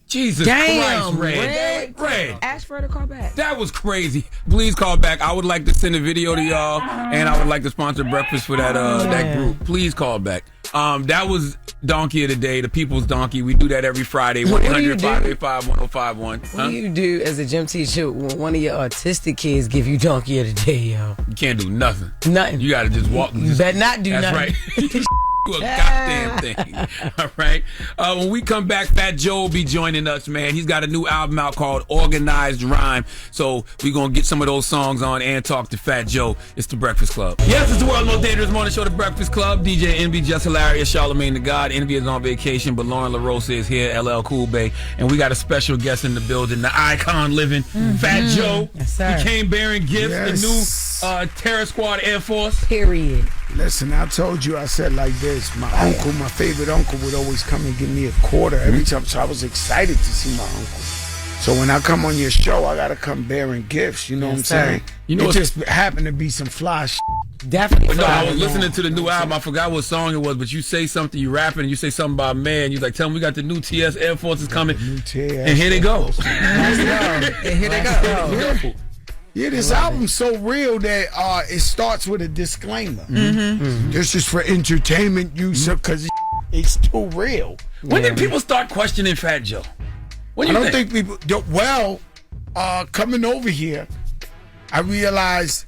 Jesus Damn, Christ, Red. Ask for her to call back. That was crazy. Please call back. I would like to send a video to y'all, and I would like to sponsor breakfast for that group. Please call back. That was Donkey of the Day, the People's Donkey. We do that every Friday. 1-800-585-1051. What do you do as a gym teacher when one of your autistic kids give you Donkey of the Day, yo? You can't do nothing. Nothing. You got to just walk. You better not do nothing. That's right. Do a goddamn thing. All right. When we come back, Fat Joe will be joining us, man. He's got a new album out called Organized Rhyme. So we're going to get some of those songs on and talk to Fat Joe. It's The Breakfast Club. Yes, it's the world's most dangerous morning show, The Breakfast Club. DJ Envy, Jess Hilarious, Charlamagne the God. Envy is on vacation, but Loren LoRosa is here, LL Cool Bay. And we got a special guest in the building, the icon living, Fat Joe. Yes, sir. He came bearing gifts, the new Terror Squad Air Force. Period. Listen, I told you, I said like this. My uncle, my favorite uncle, would always come and give me a quarter every time. So I was excited to see my uncle. So when I come on your show, I got to come bearing gifts. You know what I'm saying? You know, it just happened to be some fly shit. Definitely. No, I was listening to the new album. I forgot what song it was, but you say something, you rapping, and you say something about man. You like, tell them we got the new TS Air Forces coming. And here they go. And here they go. Yeah, this album's so real that it starts with a disclaimer. This is for entertainment use because it's too real. When did people start questioning Fat Joe? What do you think people... Well, coming over here, I realized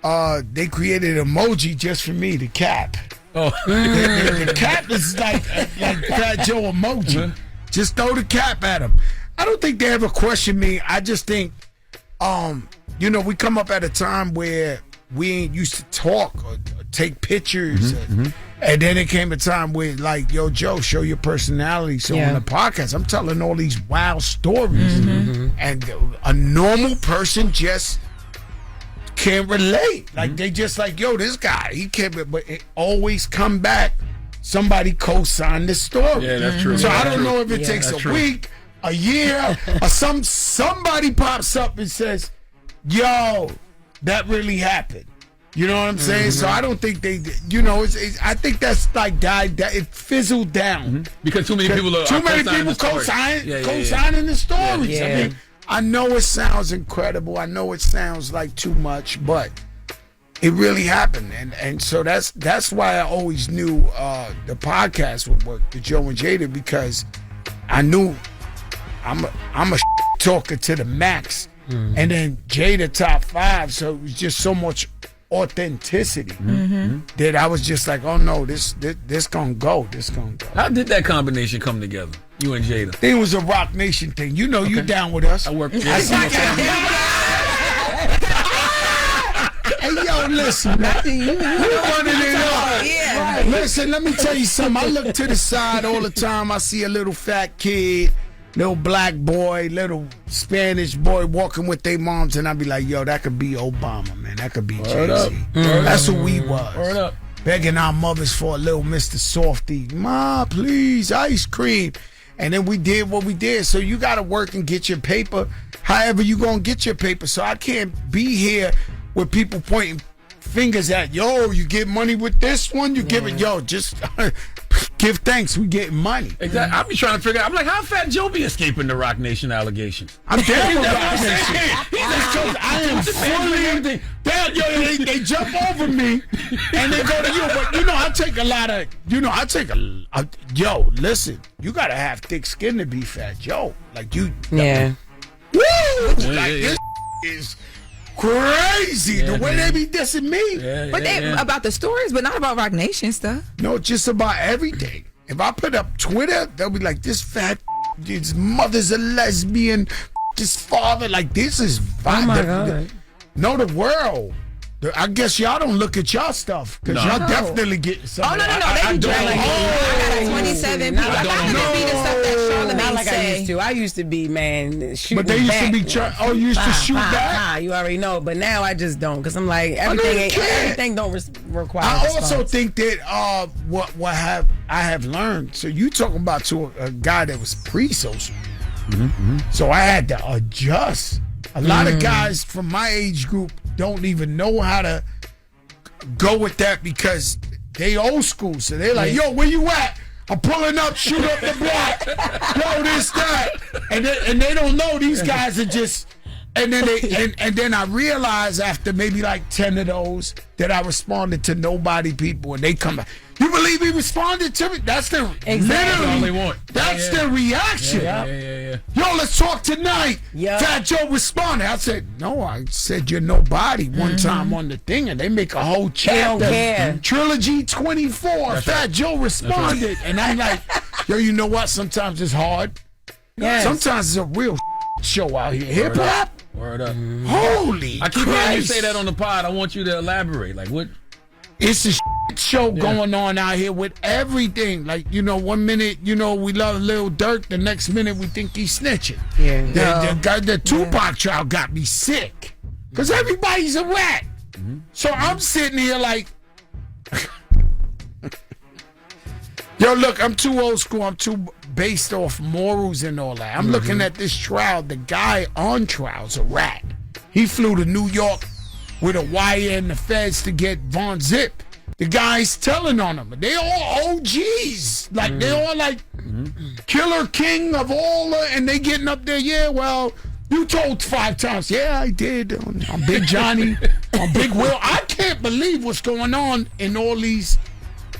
they created an emoji just for me, the cap. Oh. The cap is like Fat Joe emoji. Just throw the cap at him. I don't think they ever question me. I just think... you know, we come up at a time where we ain't used to talk or take pictures. And then it came a time where, like, yo, Joe, show your personality. So on the podcast, I'm telling all these wild stories. And a normal person just can't relate. Like, they just like, yo, this guy, he can't, but it always come back. Somebody co-signed the story. Yeah, that's true. So Yeah, I don't know if it takes a week, a year, or somebody pops up and says, yo, that really happened. You know what I'm saying? So I don't think they, I think that's like died. It fizzled down because too many people are co-signing the stories. Yeah. I mean, I know it sounds incredible. I know it sounds like too much, but it really happened, and so that's why I always knew the podcast would work, the Joe and Jada, because I knew I'm a talker to the max, and then Jada top 5, so it was just so much authenticity that I was just like, oh no, this gonna go. How did that combination come together? You and Jada. It was a Rock Nation thing. You know, you down with us. I work. Hey, yo, listen, man. You running it up. Yeah. Listen, let me tell you something. I look to the side all the time. I see a little fat kid, little black boy, little Spanish boy walking with their moms, and I be like, yo, that could be Obama, man. That could be Jay-Z. That's who we was. Word up. Begging our mothers for a little Mr. Softy. Ma, please, ice cream. And then we did what we did. So you got to work and get your paper. However you going to get your paper. So I can't be here with people pointing fingers at, yo, you get money with this one, you give it, yo, just give thanks, we getting money. Exactly. I be trying to figure out, I'm like, how Fat Joe be escaping the Rock Nation allegations? I'm down with Rock Nation. I am fully down. Yo, they jump over me and they go to you. But I take a lot of, yo, listen, you got to have thick skin to be Fat Joe. Like you. Yeah. Woo! This is crazy the way they be dissing me. But they about the stories, but not about Rock Nation stuff. No, just about everything. If I put up Twitter, they'll be like, this fat, his mother's a lesbian, his father, like, this is Oh my God. Know the world. I guess y'all don't look at y'all stuff because y'all definitely get something. Oh, no. They be dragging. I got 27 people. I got to be the stuff that Charlamagne Not like say. I used to. I used to be, man, shooting But they used back. to be, you used to shoot back? You already know. But now I just don't because I'm like, everything don't require I response. also think that what I have learned, so you talking about to a guy that was pre-social. So I had to adjust. A lot of guys from my age group don't even know how to go with that because they old school. So they're like, yo, where you at? I'm pulling up, shoot up the block. Yo, this, that. And they don't know these guys are just... And then then I realized after maybe like 10 of those that I responded to nobody people and they come back. You believe he responded to me? That's the literally. That's the reaction. Yeah. Yo, let's talk tonight. Fat Joe responded. I said, no, I said you're nobody one time on the thing, and they make a whole chapter. Trilogy 24. Fat Joe responded, and I'm like, yo, you know what? Sometimes it's hard. Sometimes it's a real show out here. Hip hop. Word up. Holy I keep hearing you say that on the pod. I want you to elaborate. Like what? It's a show going on out here with everything. Like, 1 minute, we love Lil Durk. The next minute, we think he's snitching. The Tupac trial got me sick. Because everybody's a rat. So I'm sitting here like... Yo, look, I'm too old school. I'm too based off morals and all that. I'm looking at this trial. The guy on trial's a rat. He flew to New York with a wire in the feds to get Von Zip. The guy's telling on him. They all OGs. Like, they all like Killer King of all and they getting up there, yeah, well, you told 5 times. Yeah, I did. I'm Big Johnny. I'm Big Will. I can't believe what's going on in all these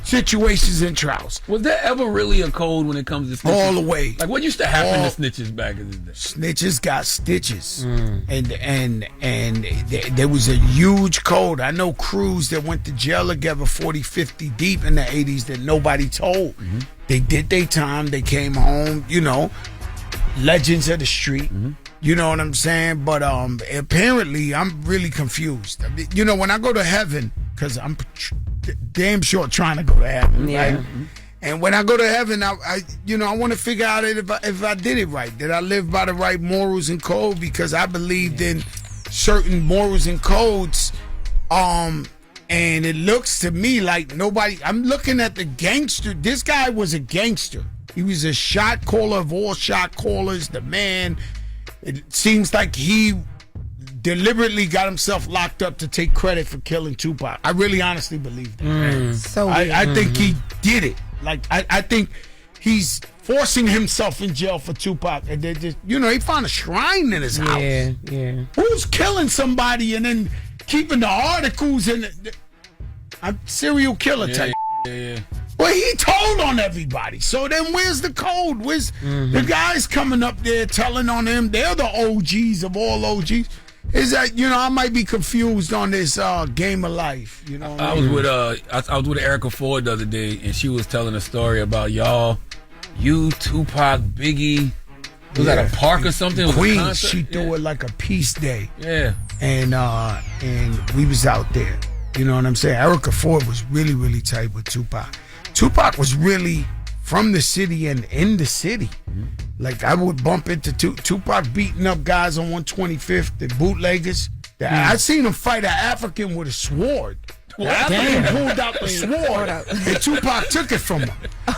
situations and trials. Was there ever really a code when it comes to snitches? All the way. Like what used to happen to snitches back in the day? Snitches got stitches. And there was a huge code. I know crews that went to jail together 40, 50 deep in the 80s that nobody told. They did their time. They came home, legends of the street. You know what I'm saying? But apparently, I'm really confused. You know, when I go to heaven, because I'm damn sure trying to go to heaven, right? And when I go to heaven, I want to figure out if I did it right. Did I live by the right morals and code? Because I believed in certain morals and codes. And it looks to me like nobody. I'm looking at the gangster. This guy was a gangster. He was a shot caller of all shot callers. The man. It seems like he deliberately got himself locked up to take credit for killing Tupac. I really honestly believe that. So I think he did it. Like I think he's forcing himself in jail for Tupac, and they just, he found a shrine in his house. Yeah. Who's killing somebody and then keeping the articles in a serial killer type? Yeah. Well, he told on everybody. So then where's the code? Where's the guys coming up there telling on him? They're the OGs of all OGs. Is that, I might be confused on this game of life. You know, I was with I was with Erica Ford the other day, and she was telling a story about you, Tupac, Biggie. Was that a park or something? Queens, she threw it like a peace day. Yeah, and we was out there. You know what I'm saying? Erica Ford was really, really tight with Tupac. Tupac was really from the city and in the city. Like, I would bump into Tupac beating up guys on 125th, the bootleggers. I seen him fight an African with a sword. The African pulled out the sword, and Tupac took it from him.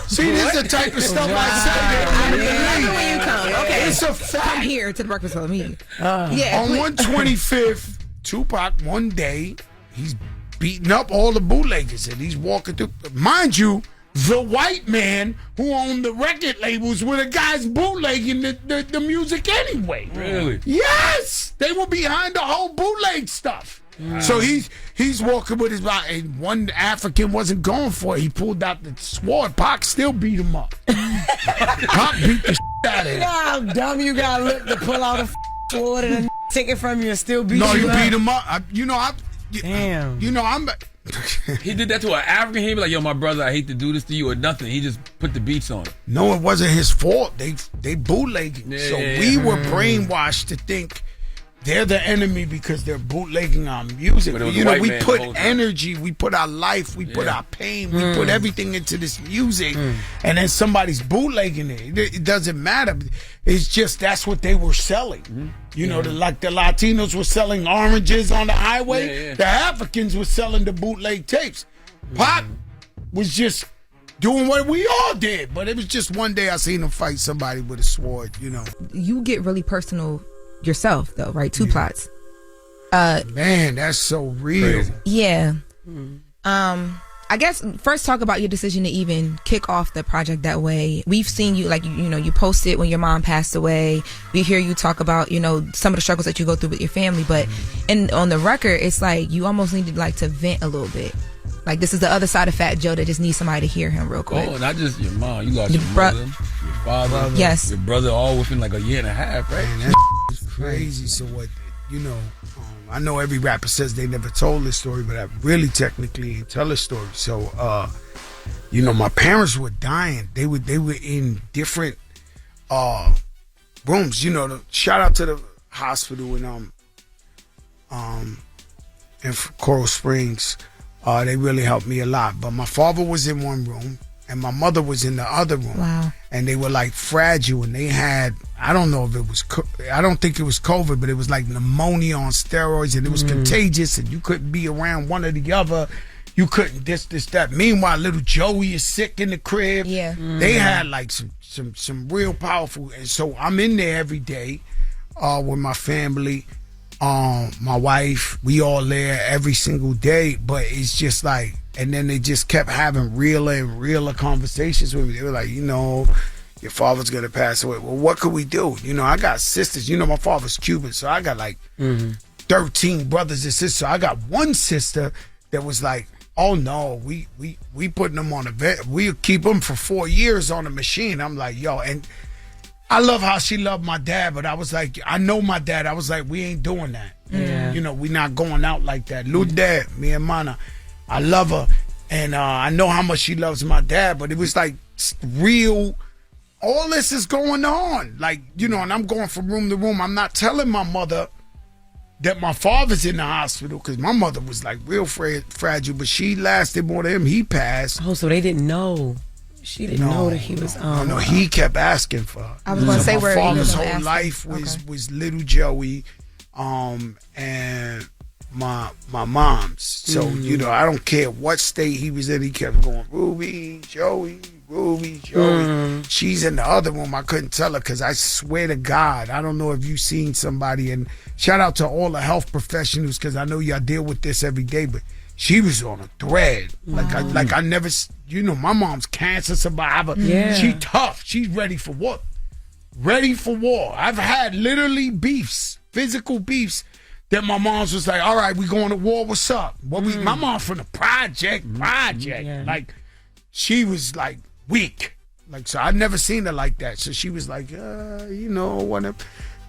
See, this is the type of stuff I say. I love it when you come. Okay. It's a fact. Come here to the Breakfast Club with me. On 125th, Tupac, one day, he's beating up all the bootleggers, and he's walking through. Mind you, the white man who owned the record labels were the guys bootlegging the music anyway. Really? Yes! They were behind the whole bootleg stuff. Wow. So he's walking with his body, and one African wasn't going for it. He pulled out the sword. Pac still beat him up. Pac beat the out of him. You know how dumb you gotta look to pull out a sword and take it from you and still beat you up? No, you beat him up. Damn. I'm... He did that to an African. He'd be like, "Yo, my brother, I hate to do this to you," or nothing. He just put the beats on it. No, it wasn't his fault. They bootlegging. Yeah, so we were brainwashed to think they're the enemy because they're bootlegging our music. We put energy, we put our life, we put our pain, we put everything into this music, and then somebody's bootlegging it. It doesn't matter. It's just that's what they were selling. Like the Latinos were selling oranges on the highway. The Africans were selling the bootleg tapes. Pac was just doing what we all did, but it was just one day I seen him fight somebody with a sword. You get really personal yourself, though, right? Two plots. Man, that's so real. Crazy. Yeah. I guess first talk about your decision to even kick off the project that way. We've seen you, like, you posted when your mom passed away. We hear you talk about, some of the struggles that you go through with your family, but on the record, it's like you almost needed to vent a little bit. Like, this is the other side of Fat Joe that just needs somebody to hear him real quick. Oh, not just your mom. You lost your mother, your father, yes, your brother, all within like a year and a half, right? Man, that's crazy. So what, I know every rapper says they never told this story, but I really technically ain't tell this story. So, my parents were dying. They were in different rooms. Shout out to the hospital in Coral Springs. They really helped me a lot. But my father was in one room, and my mother was in the other room. Wow. And they were like fragile, and they had, I don't think it was COVID, but it was like pneumonia on steroids, and it was contagious, and you couldn't be around one or the other. You couldn't this, that. Meanwhile, little Joey is sick in the crib. Yeah. They had like some real powerful, and so I'm in there every day with my family. My wife, we all there every single day, but it's just like, and then they just kept having realer and realer conversations with me. They were like, your father's gonna pass away. Well, what could we do? I got sisters. My father's Cuban, so I got like 13 brothers and sisters. So I got one sister that was like, oh no, we putting them on a vet. We'll keep them for 4 years on a machine. I'm like, yo, and I love how she loved my dad, but I was like, I know my dad. I was like, we ain't doing that. Yeah. We not going out like that. Little dad, mi hermana, I love her, and I know how much she loves my dad, but it was like real all this is going on. Like, you know, and I'm going from room to room. I'm not telling my mother that my father's in the hospital because my mother was like real fragile, but she lasted more than him. He passed. Oh, so they didn't know. She didn't know that he was. No, he kept asking for her. I was going to say my where father's he was whole life was little Joey, and my mom's. So you know, I don't care what state he was in. He kept going, Ruby, Joey. She's in the other room. I couldn't tell her because I swear to God, I don't know if you've seen somebody. And shout out to all the health professionals because I know y'all deal with this every day. But she was on a thread. Like I never, you know, my mom's cancer survivor. Yeah. She tough. She's ready for what? Ready for war. I've had literally beefs, physical beefs. That my mom's was like, all right, we going to war. What's up? My mom from the project. Yeah. Like she was like weak. Like, so I'd never seen her like that. So she was like, you know,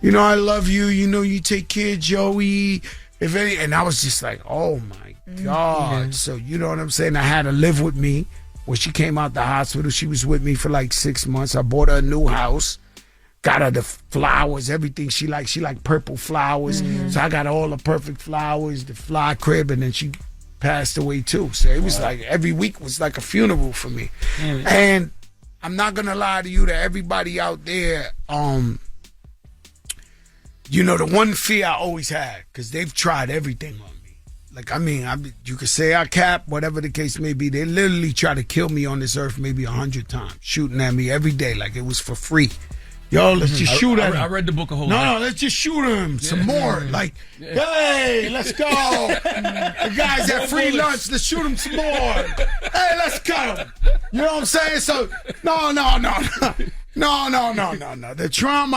I love you. You know, you take care of Joey. And I was just like, oh my God. Yeah. So, you know what I'm saying? I had her live with me. When she came out the hospital, she was with me for like 6 months. I bought her a new house. Got her the flowers, everything she liked. She liked purple flowers. So I got all the perfect flowers, the fly crib, and then she passed away too. So it was like every week was like a funeral for me. And I'm not gonna lie to you, to everybody out there, you know, the one fear I always had, because they've tried everything on me. Like, I mean, you could say I cap, whatever the case may be. They literally try to kill me on this earth maybe 100 times, shooting at me every day like it was for free. Yo, let's just shoot him. I read the book a whole No, lot. let's just shoot him some more. Like, hey, let's go. The guys at free lunch, let's shoot him some more. Hey, let's cut him. You know what I'm saying? So, no. The trauma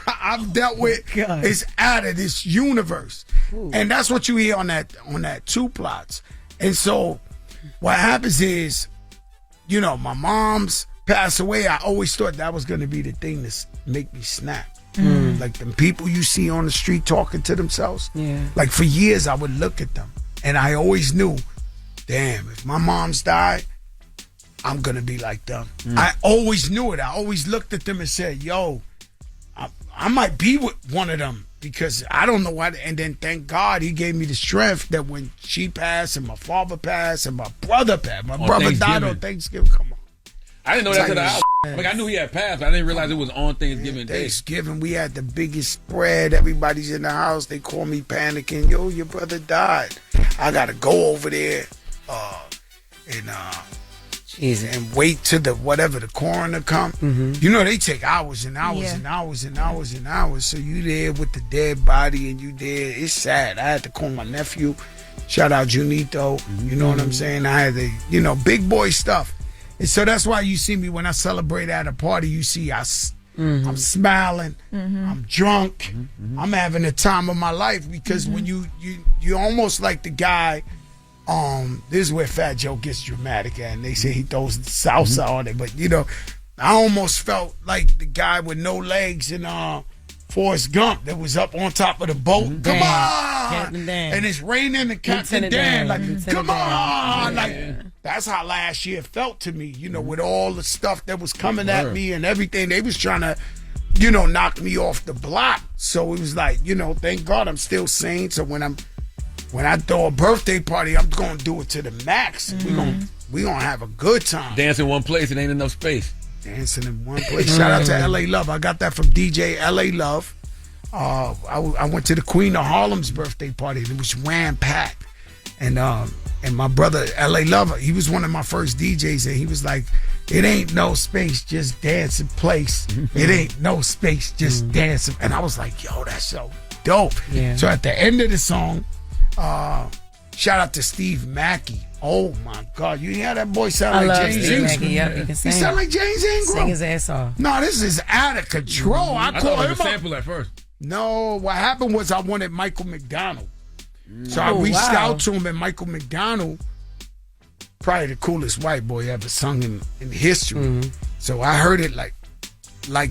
I've dealt with is out of this universe. And that's what you hear on that two plots. And so what happens is, you know, my mom's passed away. I always thought that was going to be the thing to make me snap. Like the people you see on the street talking to themselves. Yeah. Like for years I would look at them and I always knew, damn, if my mom's died, I'm going to be like them. I always knew it. I always looked at them and said, yo, I might be with one of them because I don't know what. And then thank God he gave me the strength that when she passed and my father passed and my brother passed, my brother died on Thanksgiving. Come on. I didn't know that till the hour. Like, I knew he had passed, but I didn't realize it was on Thanksgiving Day. Thanksgiving, we had the biggest spread. Everybody's in the house. They call me panicking. Yo, your brother died. I got to go over there and wait till the coroner come. You know, they take hours and hours and hours and hours and hours. So you there with the dead body and you there. It's sad. I had to call my nephew. Shout out Junito. You know what I'm saying? I had to, big boy stuff. And so that's why you see me when I celebrate at a party. You see I'm smiling, I'm drunk, I'm having the time of my life because when you almost like the guy. This is where Fat Joe gets dramatic at, and they say he throws salsa on it. But I almost felt like the guy with no legs in Forrest Gump that was up on top of the boat. Come on, and it's raining and Captain Dan like, come on, like. That's how last year felt to me, with all the stuff that was coming at me and everything. They was trying to, knock me off the block. So it was like, thank God I'm still sane. So when I throw a birthday party, I'm going to do it to the max. We gonna have a good time. Dance in one place, it ain't enough space. Dancing in one place. Shout out to LA Love. I got that from DJ LA Love. I went to the Queen of Harlem's birthday party. It was ram-packed. And my brother, LA Lover, he was one of my first DJs, and he was like, it ain't no space, just dance in place. It ain't no space, just dance. And I was like, yo, that's so dope. Yeah. So at the end of the song, shout out to Steve Mackey. Oh my God, you hear that boy sound like James Ingram? Yep, he can sing. He sound like James Ingram. Sing his ass off. No, this is out of control. I thought it was a sample at first. No, what happened was I wanted Michael McDonald. So I reached out to him, and Michael McDonald, probably the coolest white boy ever sung in history. So I heard it like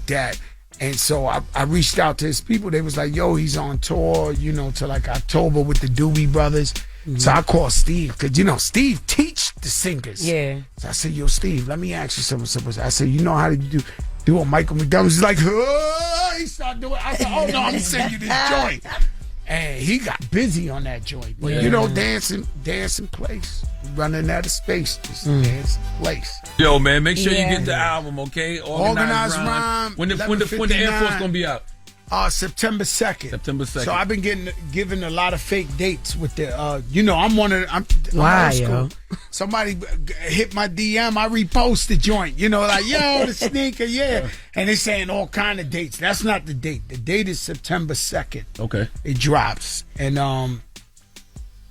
that. And so I reached out to his people. They was like, yo, he's on tour, till like October with the Doobie Brothers. So I called Steve, because, Steve teach the singers. Yeah. So I said, yo, Steve, let me ask you something. I said, you know how to do, doing Michael McDonald. He's like, oh, he started doing. I said, oh no, I'm gonna send you this joint. And he got busy on that joint. But you know, dancing place. Running out of space. Just dancing place. Yo, man, make sure you get the album, okay? Organized Rhyme. When the Air Force gonna be out? September 2nd. September 2nd. So I've been given a lot of fake dates with the, I'm Wow, old school. Somebody hit my DM, I repost the joint. Like, yo, the sneaker, yeah. And they're saying all kind of dates. That's not the date. The date is September 2nd. Okay. It drops. And,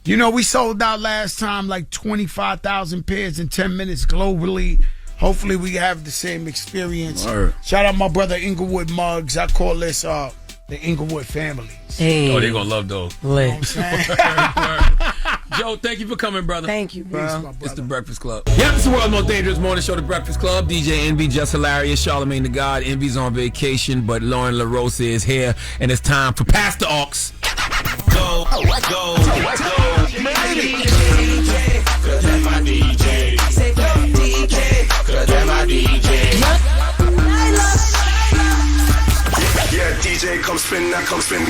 we sold out last time like 25,000 pairs in 10 minutes globally. Hopefully we have the same experience. Right. Shout out my brother Inglewood Muggs. I call this the Inglewood family. Hey. Oh, they're going to love those. Lit. You know what I'm Joe, thank you for coming, brother. Thank you, bro. It's the Breakfast Club. Yep, it's the world's most dangerous morning show, the Breakfast Club. DJ Envy, Jess Hilarious, Charlamagne the God. Envy's on vacation, but Loren LoRosa is here, and it's time for Pastor Arce. Go. DJ, cause that's my DJ. Say go DJ, cause that's my DJ. Yeah, DJ, come spin, now come spin.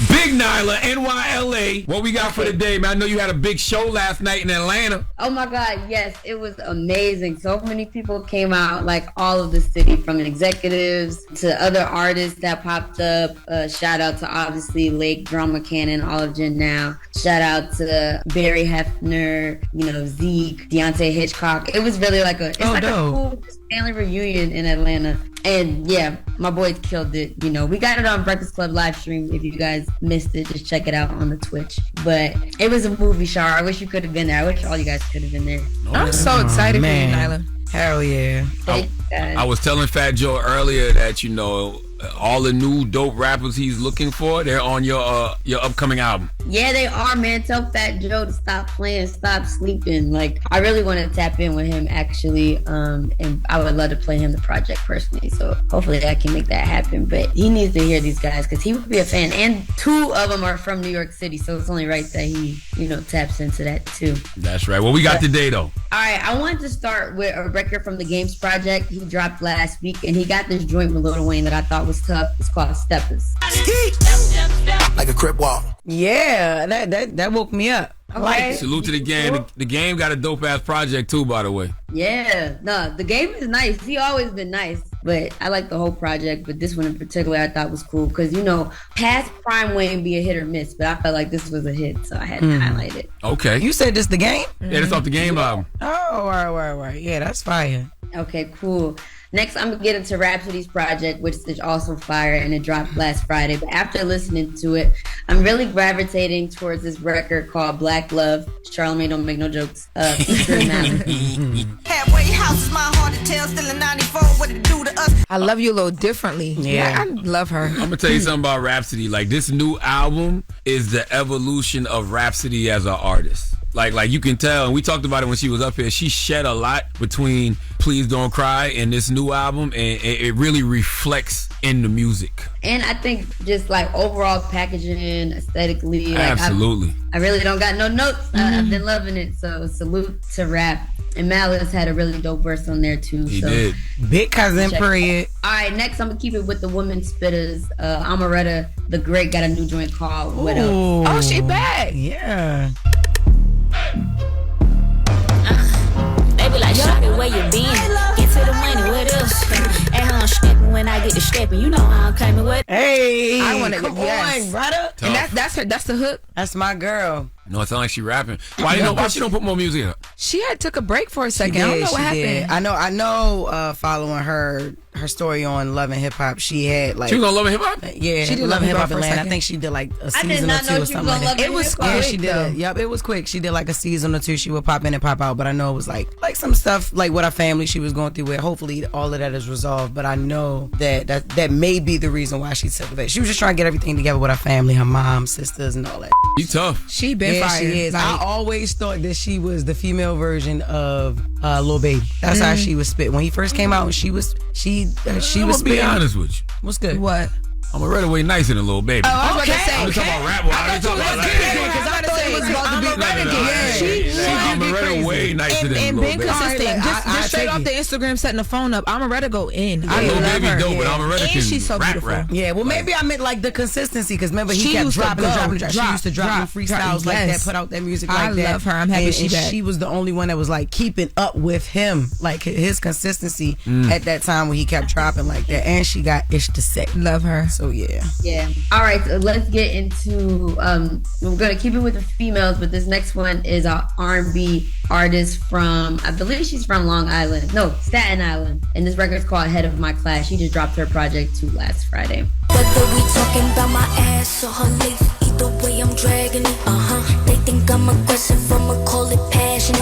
Big Nyla, NYLA. What we got for the day, man? I know you had a big show last night in Atlanta. Oh my God, yes, it was amazing. So many people came out, like all of the city, from executives to other artists that popped up. Shout out to obviously Lake, Drama Cannon, all of Gen Now. Shout out to Barry Hefner, Zeke, Deontay Hitchcock. It was really like a cool family reunion in Atlanta. And yeah, my boys killed it. We got it on Breakfast Club live stream. If you guys missed it, just check it out on the Twitch. But it was a movie, Char. I wish you could have been there. I wish all you guys could have been there. I'm so excited for you, Nyla. Hell yeah. I was telling Fat Joe earlier that, all the new dope rappers he's looking for, they're on your upcoming album. Yeah, they are, man. Tell Fat Joe to stop playing, stop sleeping. Like, I really want to tap in with him, actually. And I would love to play him the project personally. So hopefully I can make that happen. But he needs to hear these guys because he would be a fan. And 2 of them are from New York City. So it's only right that he, taps into that too. That's right. What we got today, though? All right. I wanted to start with a record from the Games Project. He dropped last week. And he got this joint with Lil Wayne that I thought was tough. It's called Steppers. Like a crip walk. Yeah, that woke me up. Okay. Salute to the game. The game got a dope ass project too, by the way. Yeah, no, the game is nice. He always been nice, but I like the whole project. But this one in particular, I thought was cool because past Prime Wayne be a hit or miss, but I felt like this was a hit, so I had to highlight it. Okay, you said this the game? Yeah, it's off the game album. Oh, right. Yeah, that's fire. Okay, cool. Next, I'm going to get into Rhapsody's project, which is also fire, and it dropped last Friday. But after listening to it, I'm really gravitating towards this record called Black Love. Charlamagne don't make no jokes. Featuring Nyla. Halfway house is my heart to tell, still in 94, what it do to us. I love you a little differently. Yeah, I love her. I'm going to tell you something about Rhapsody. Like, this new album is the evolution of Rhapsody as an artist. Like you can tell, and we talked about it when she was up here, she shed a lot between Please Don't Cry and this new album, and it really reflects in the music. And I think just like overall packaging, aesthetically, like absolutely. I really don't got no notes. I've been loving it, so salute to rap. And Malice had a really dope verse on there too. He did. Big cousin, period. All right, next I'm gonna keep it with the women spitters. Amaretta the Great got a new joint called Widow. Oh, she back. Yeah. They be like, shawty, where you been? Get to the money with us. And I'm stepping when I get to stepping. You know how I'm coming with. Hey, I want to come yes. on, brother. And that's her. That's the hook. That's my girl. No, it sounds like she rapping. Why she don't put more music up? She took a break for a second. I don't know what happened. I know. Following her story on Love and Hip Hop, she had like she was on Love and Hip Hop. Yeah, she did Love and Hip Hop Atlanta. I think she did like a season or 2 or something like that. It was quick. Yeah, she did. Yep, it was quick. She did like a season or 2. She would pop in and pop out, but I know it was like some stuff like with her family she was going through. Where hopefully all of that is resolved. But I know that may be the reason why she took it. She was just trying to get everything together with her family, her mom, sisters, and all that. You tough. She been fire. She is. I always thought that she was the female version of Lil Baby. That's how she was spit when he first came out. She was spitting. Be honest with you. What's good? What? I'm already way nicer than Lil Baby. Oh, I was I'm talking about rap. I thought you was getting it because I thought it was about to be. She Amaretta way nicer than and being consistent. Right, just straight off the Instagram, setting the phone up. Amaretta go in. I love baby her. Dope, but Amaretta and can she's so rap, beautiful. rap. Yeah, well, maybe I meant like the consistency because remember he kept dropping. She used to drop freestyles like that, put out that music like that. I love her. I'm happy she's back. She was the only one that was like keeping up with him, like his consistency at that time when he kept dropping like that. And she got Ish to Say. Love her. So yeah. Yeah. All right. So let's get into. We're gonna keep it with the females, but this next one is an R&B artist from, I believe she's from Long Island. No, Staten Island. And this record's called Head of My Class. She just dropped her project too last Friday. Whether we talking about my ass or her legs, either way I'm dragging it. They think I'm aggressive, I'ma call it passionate.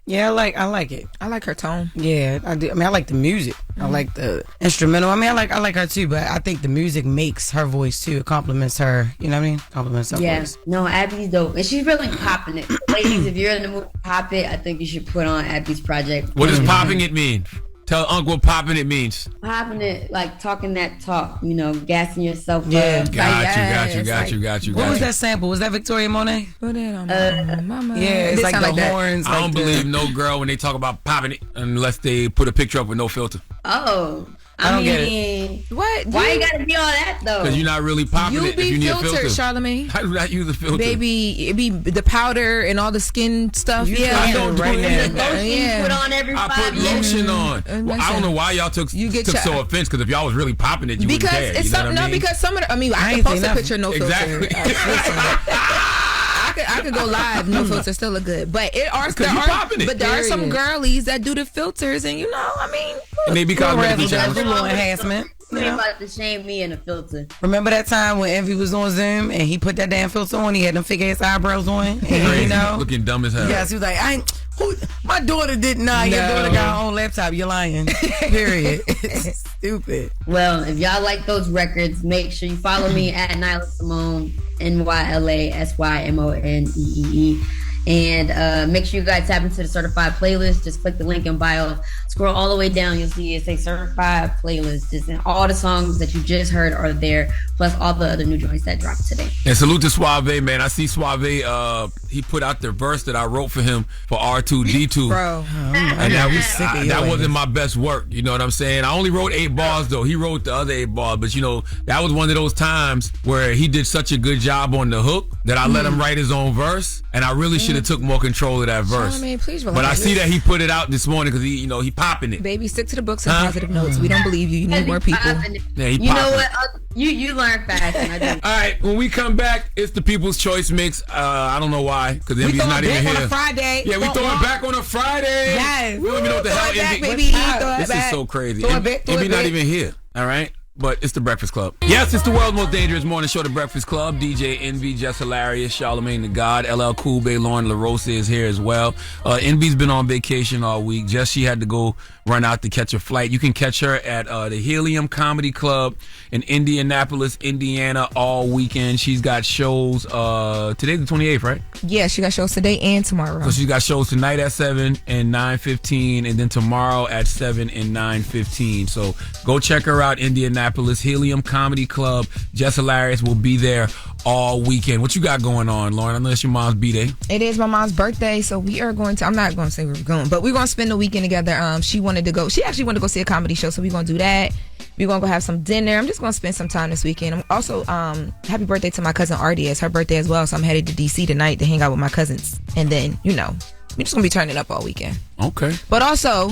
Yeah, I like it. I like her tone. Yeah, I do. I mean, I like the music. I like the instrumental. I mean, I like her too, but I think the music makes her voice too. It complements her. You know what I mean? Complements her voice. No, Abby's dope, and she's really popping it. Ladies, if you're in the mood to pop it, I think you should put on Abby's project. What does popping it mean? Tell Uncle what popping it means. Popping it, like talking that talk, gassing yourself up. Got you. What was that sample? Was that Victoria Monet? Put it on mama. Yeah, it's like the horns. I don't believe no girl when they talk about popping it unless they put a picture up with no filter. Oh. I don't get it. What? Why you gotta be all that though? Because you're not really popping it if you need a filter. Charlamagne. How do I use a filter? Baby, it be the powder and all the skin stuff. I don't do Lotion you put on every 5 I put minutes. lotion on. Well, I don't know why y'all took so offense, because if y'all was really popping it, you wouldn't care. It's something. No, because some of the, I can post a picture no filter. I could go live, no filter, still look good. But there are some girlies that do the filters, and and they be cosmetically challenged. A little enhancement. They about to shame me in a filter. Remember that time when Envy was on Zoom and he put that damn filter on? He had them fake ass eyebrows on. And, looking dumb as hell. Yes, he was like, my daughter did not. Your daughter got her own laptop. You're lying. Period. It's stupid. Well, if y'all like those records, make sure you follow me at Nyla Symone, NYLA SYMONEE. And make sure you guys tap into the certified playlist. Just click the link in bio. Scroll all the way down. You'll see it say certified playlist. Just all the songs that you just heard are there, plus all the other new joints that dropped today. And salute to Suave, man. I see Suave. He put out the verse that I wrote for him for R2D2. Bro, and that wasn't my best work. You know what I'm saying? I only wrote 8 bars though. He wrote the other 8 bars, but that was one of those times where he did such a good job on the hook that I let him write his own verse, and I really should have took more control of that verse. Please relax. But I see that he put it out this morning because he popping it. Baby, stick to the books and positive notes. We don't believe you. You need more people. Yeah, you know what? You learn fast. And I do. All right, when we come back, it's the People's Choice Mix. I don't know why, because Envy's not even here. On a Friday. Yeah, we throw it back on a Friday. Yes. We don't even know what the hell Envy. Baby, this is so crazy. Envy not even here. All right. But it's the Breakfast Club. Yes, it's the world's most dangerous morning show, the Breakfast Club. DJ Envy, Jess Hilarious, Charlamagne the God, LL Cool Bay, Loren LoRosa is here as well. Envy's been on vacation all week. Jess, she had to go run out to catch a flight. You can catch her at the Helium Comedy Club in Indianapolis, Indiana all weekend. She's got shows today, the 28th, right? Yeah, she got shows today and tomorrow. So she's got shows tonight at 7 and 9:15, and then tomorrow at 7 and 9:15. So go check her out, Indianapolis. Helium Comedy Club. Jess Hilarious will be there all weekend. What you got going on, Loren? I know it's your mom's B-Day. It is my mom's birthday, so we are going to, I'm not going to say we're going, but we're going to spend the weekend together. She actually wanted to go see a comedy show, so we're going to do that. We're going to go have some dinner. I'm just going to spend some time this weekend. I'm also, happy birthday to my cousin Arce. It's her birthday as well, so I'm headed to DC tonight to hang out with my cousins. And then, we're just going to be turning up all weekend. Okay. But also,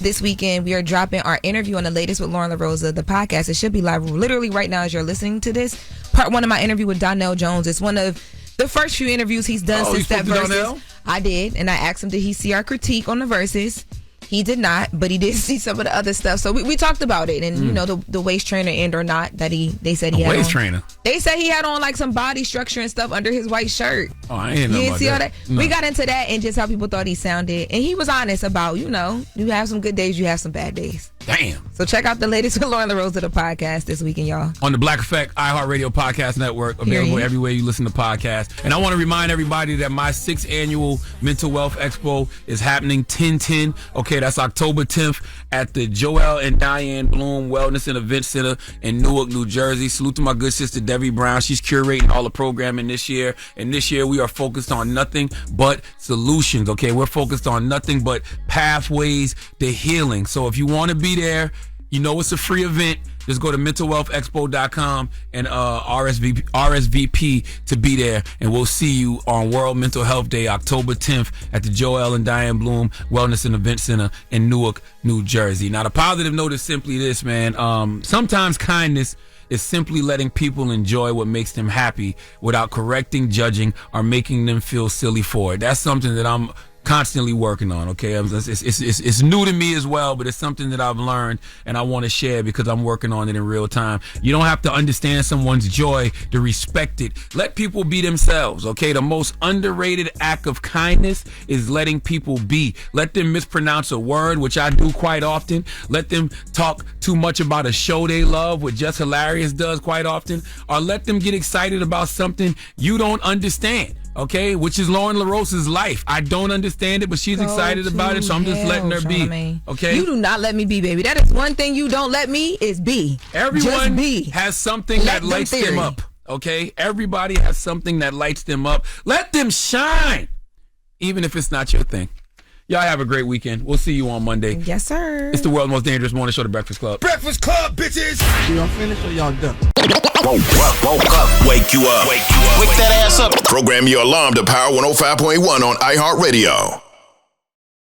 this weekend, we are dropping our interview on the latest with Loren LoRosa, the podcast. It should be live literally right now as you're listening to this. Part 1 of my interview with Donnell Jones. It's one of the first few interviews he's done since that Versus. I did, and I asked him, did he see our critique on the Versus? He did not, but he did see some of the other stuff. So we talked about it, and the waist trainer and or not that they said he had waist on. Trainer. They said he had on like some body structure and stuff under his white shirt. Oh, I ain't know about see that. All that? No. We got into that and just how people thought he sounded, and he was honest about you have some good days, you have some bad days. Damn. So check out the latest with Loren LoRosa, the podcast this weekend, y'all. On the Black Effect iHeartRadio Podcast Network, available everywhere you listen to podcasts. And I want to remind everybody that my 6th annual Mental Wealth Expo is happening 10/10. Okay, that's October 10th at the Joel and Diane Bloom Wellness and Event Center in Newark, New Jersey. Salute to my good sister Debbie Brown. She's curating all the programming this year. And this year we are focused on nothing but solutions. Okay, we're focused on nothing but pathways to healing. So if you want to be there, you know it's a free event. Just go to mentalwealthexpo.com and RSVP to be there. And we'll see you on World Mental Health Day, October 10th at the Joel and Diane Bloom Wellness and Event Center in Newark, New Jersey. Now, the positive note is simply this, man. Sometimes kindness is simply letting people enjoy what makes them happy without correcting, judging, or making them feel silly for it. That's something that I'm constantly working on. Okay, it's new to me as well, but it's something that I've learned and I want to share because I'm working on it in real time. You don't have to understand someone's joy to respect it. Let people be themselves. Okay, the most underrated act of kindness is letting people be. Let them mispronounce a word, which I do quite often. Let them talk too much about a show they love, what Jess Hilarious does quite often, or let them get excited about something you don't understand. Okay, which is Loren LoRosa's life. I don't understand it, but she's excited about it, so I'm just letting her be. Okay, you do not let me be, baby. That is one thing you don't let me is be. Everyone be. has something that lights them up. Okay, everybody has something that lights them up. Let them shine, even if it's not your thing. Y'all have a great weekend. We'll see you on Monday. Yes, sir. It's the world's most dangerous morning show, The Breakfast Club. Breakfast Club, bitches. Y'all finished or y'all done? Woke up. Wake you up. Wake that ass up. Program your alarm to Power 105.1 on iHeartRadio.